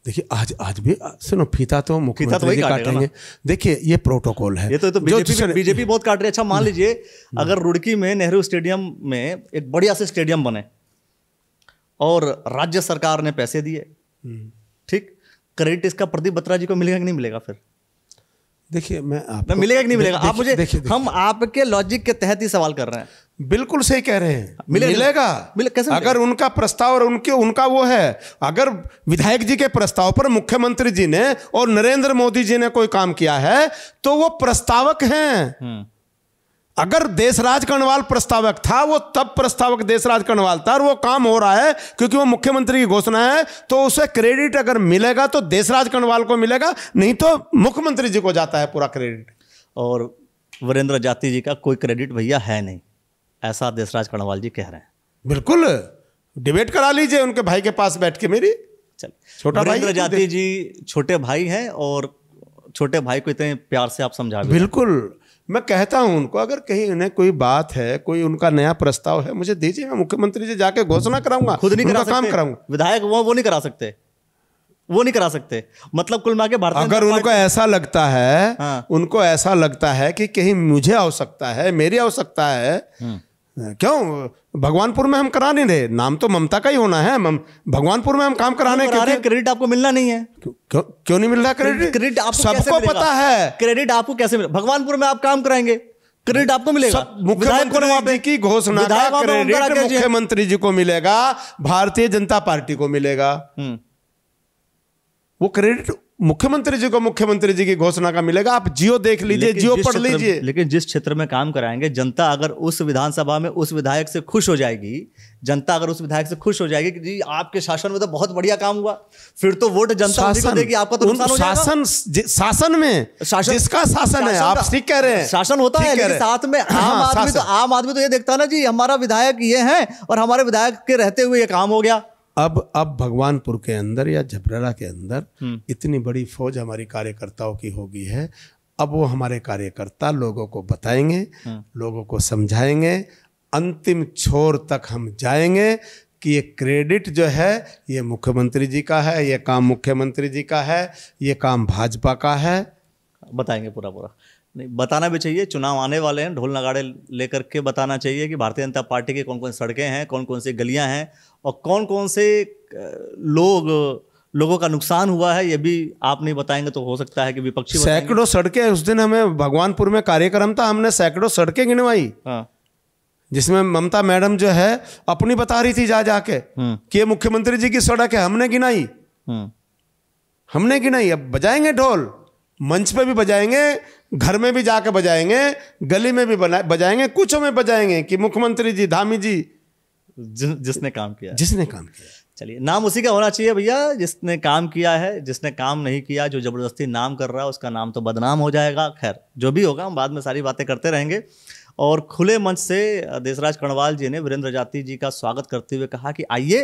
देखिए आज भी सुनो, फीता तो मुख्यमंत्री जी काटेंगे। देखिए ये प्रोटोकॉल है। ये तो बीजेपी बहुत काट रही है। अच्छा मान लीजिए अगर रुड़की में नेहरू स्टेडियम में एक बढ़िया से स्टेडियम बने और राज्य सरकार ने पैसे दिए, ठीक, क्रेडिट इसका प्रदीप बत्रा जी को मिलेगा कि नहीं मिलेगा? फिर देखिए मिलेगा कि नहीं मिलेगा? आप मुझे, हम आपके लॉजिक के तहत ही सवाल कर रहे हैं। बिल्कुल सही कह रहे हैं, मिलेगा। कैसे मिलेगा? अगर उनका प्रस्ताव और उनका वो है, अगर विधायक जी के प्रस्ताव पर मुख्यमंत्री जी ने और नरेंद्र मोदी जी ने कोई काम किया है तो वो प्रस्तावक हैं। अगर देशराज कर्णवाल प्रस्तावक था, वो तब प्रस्तावक देशराज कर्णवाल था और वो काम हो रहा है क्योंकि वो मुख्यमंत्री की घोषणा है, तो उसे क्रेडिट अगर मिलेगा तो देशराज कर्णवाल को मिलेगा, नहीं तो मुख्यमंत्री जी को जाता है पूरा क्रेडिट। और वीरेंद्र जाति जी का कोई क्रेडिट भैया है नहीं, ऐसा देशराज कर्णवाल जी कह रहे हैं। बिल्कुल, डिबेट करा लीजिए उनके भाई के पास बैठ के मेरी। चल, छोटा भाई वीरेंद्र जाति जी छोटे भाई हैं और छोटे भाई को इतने प्यार से आप समझा। बिल्कुल, मैं कहता हूं उनको, अगर कहीं उन्हें कोई बात है, कोई उनका नया प्रस्ताव है, मुझे दीजिए, मैं मुख्यमंत्री जी जाके घोषणा कराऊंगा, खुद नहीं करा सकते, काम कराऊंगा। विधायक वो नहीं करा सकते, वो नहीं करा सकते। मतलब कुल मिला के भारतीय अगर उनको ऐसा लगता है, उनको ऐसा लगता है कि कहीं मुझे आवश्यकता है, मेरी आवश्यकता है, क्यों भगवानपुर में हम करा नहीं रहे? नाम तो ममता का ही होना है, भगवानपुर में हम काम कराने के लिए। क्रेडिट आपको मिलना नहीं है। क्यों नहीं मिल रहा क्रेडिट? क्रेडिट आपको सबको पता है। क्रेडिट आपको कैसे मिलेगा? भगवानपुर में आप काम कराएंगे, क्रेडिट आपको मिलेगा। मुख्यमंत्री की घोषणा का क्रेडिट मुख्यमंत्री जी को मिलेगा, भारतीय जनता पार्टी को मिलेगा। वो क्रेडिट मुख्यमंत्री जी को मुख्यमंत्री जी की घोषणा का मिलेगा। आप जियो देख लीजिए, जियो पढ़ लीजिए। लेकिन जिस क्षेत्र में काम कराएंगे, जनता अगर उस विधानसभा में उस विधायक से खुश हो जाएगी, जनता अगर उस विधायक से खुश हो जाएगी कि जी आपके शासन में तो बहुत बढ़िया काम हुआ, फिर तो वोट जनता उसी को देगी, आपका तो नुकसान हो जाएगा। शासन में जिसका शासन है, आप ठीक कह रहे हैं, शासन होता है, लेकिन साथ में आम आदमी तो ये देखता है ना जी हमारा विधायक ये है और हमारे विधायक के रहते हुए ये काम हो गया। अब भगवानपुर के अंदर या झबरेला के अंदर इतनी बड़ी फौज हमारी कार्यकर्ताओं की हो गई है। अब वो हमारे कार्यकर्ता लोगों को बताएंगे, लोगों को समझाएंगे, अंतिम छोर तक हम जाएंगे कि ये क्रेडिट जो है ये मुख्यमंत्री जी का है, ये काम मुख्यमंत्री जी का है, ये काम भाजपा का है। बताएंगे पूरा नहीं, बताना भी चाहिए। चुनाव आने वाले हैं, ढोल नगाड़े लेकर के बताना चाहिए कि भारतीय जनता पार्टी की कौन कौन सी सड़कें हैं, कौन कौन सी गलियां हैं और कौन कौन से लोगों का नुकसान हुआ है। ये भी आप नहीं बताएंगे तो हो सकता है कि विपक्षी सैकड़ों सड़कें, उस दिन हमें भगवानपुर में कार्यक्रम था, हमने सैकड़ों सड़कें गिनवाई। जिसमें ममता मैडम जो है अपनी बता रही थी जा जाके कि ये मुख्यमंत्री जी की सड़क है, हमने गिनाई, हमने गिनाई। अब बजाएंगे ढोल, मंच पे भी बजाएंगे, घर में भी जाके बजाएंगे, गली में भी बजाएंगे, कुछ में बजाएंगे कि मुख्यमंत्री जी, धामी जी, जिसने काम किया, जिसने काम किया। चलिए, नाम उसी का होना चाहिए भैया, जिसने काम किया है। जिसने काम नहीं किया, जो जबरदस्ती नाम कर रहा है, उसका नाम तो बदनाम हो जाएगा। खैर, जो भी होगा हम बाद में सारी बातें करते रहेंगे। और खुले मंच से देशराज कर्णवाल जी ने वीरेंद्र जाती जी का स्वागत करते हुए कहा कि आइए,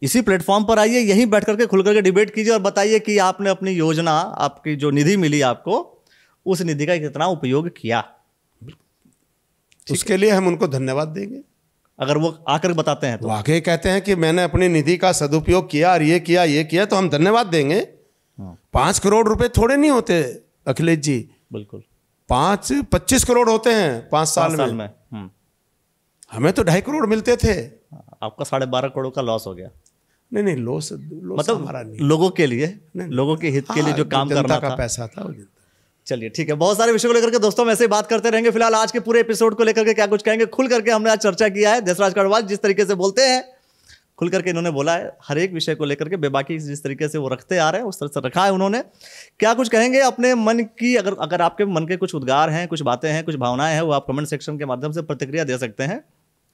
इसी प्लेटफॉर्म पर आइए, यहीं बैठ करके खुल करके डिबेट कीजिए और बताइए कि आपने अपनी योजना, आपकी जो निधि मिली आपको, उस निधि का कितना उपयोग किया। उसके लिए हम उनको धन्यवाद देंगे अगर वो आकर बताते हैं तो। वाकई कहते हैं कि मैंने अपनी निधि का सदुपयोग किया और ये किया, तो हम धन्यवाद देंगे। 5 करोड़ रुपए थोड़े नहीं होते अखिलेश जी, बिल्कुल 25 करोड़ होते हैं 5 साल में। हमें तो 2.5 करोड़ मिलते थे, आपका 12.5 करोड़ का लॉस हो गया। नहीं, लॉस मतलब हमारा नहीं, लोगों के लिए, लोगों के हित के लिए जो काम करना का था, पैसा था। चलिए ठीक है, बहुत सारे विषयों को लेकर के दोस्तों हम ऐसे ही बात करते रहेंगे। फिलहाल आज के पूरे एपिसोड को लेकर के क्या कुछ कहेंगे, खुल करके हमने आज चर्चा किया है। देशराज कर्णवाल जिस तरीके से बोलते हैं, खुल करके इन्होंने बोला है, हर एक विषय को लेकर के बेबाकी जिस तरीके से वो रखते आ रहे हैं, उस तरह से रखा है उन्होंने। क्या कुछ कहेंगे अपने मन की, अगर आपके मन के कुछ उद्गार हैं, कुछ बातें हैं, कुछ भावनाएं हैं, वो आप कमेंट सेक्शन के माध्यम से प्रतिक्रिया दे सकते हैं।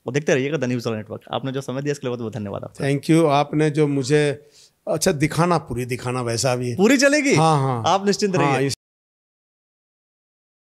वो देखते रहिएगा द न्यूज़ नेटवर्क। आपने जो समय दिया इसके लिए बहुत बहुत धन्यवाद आपका। Thank you. आपने जो मुझे अच्छा दिखाना, पूरी दिखाना वैसा भी पूरी चलेगी। हाँ, आप निश्चिंत रहिए।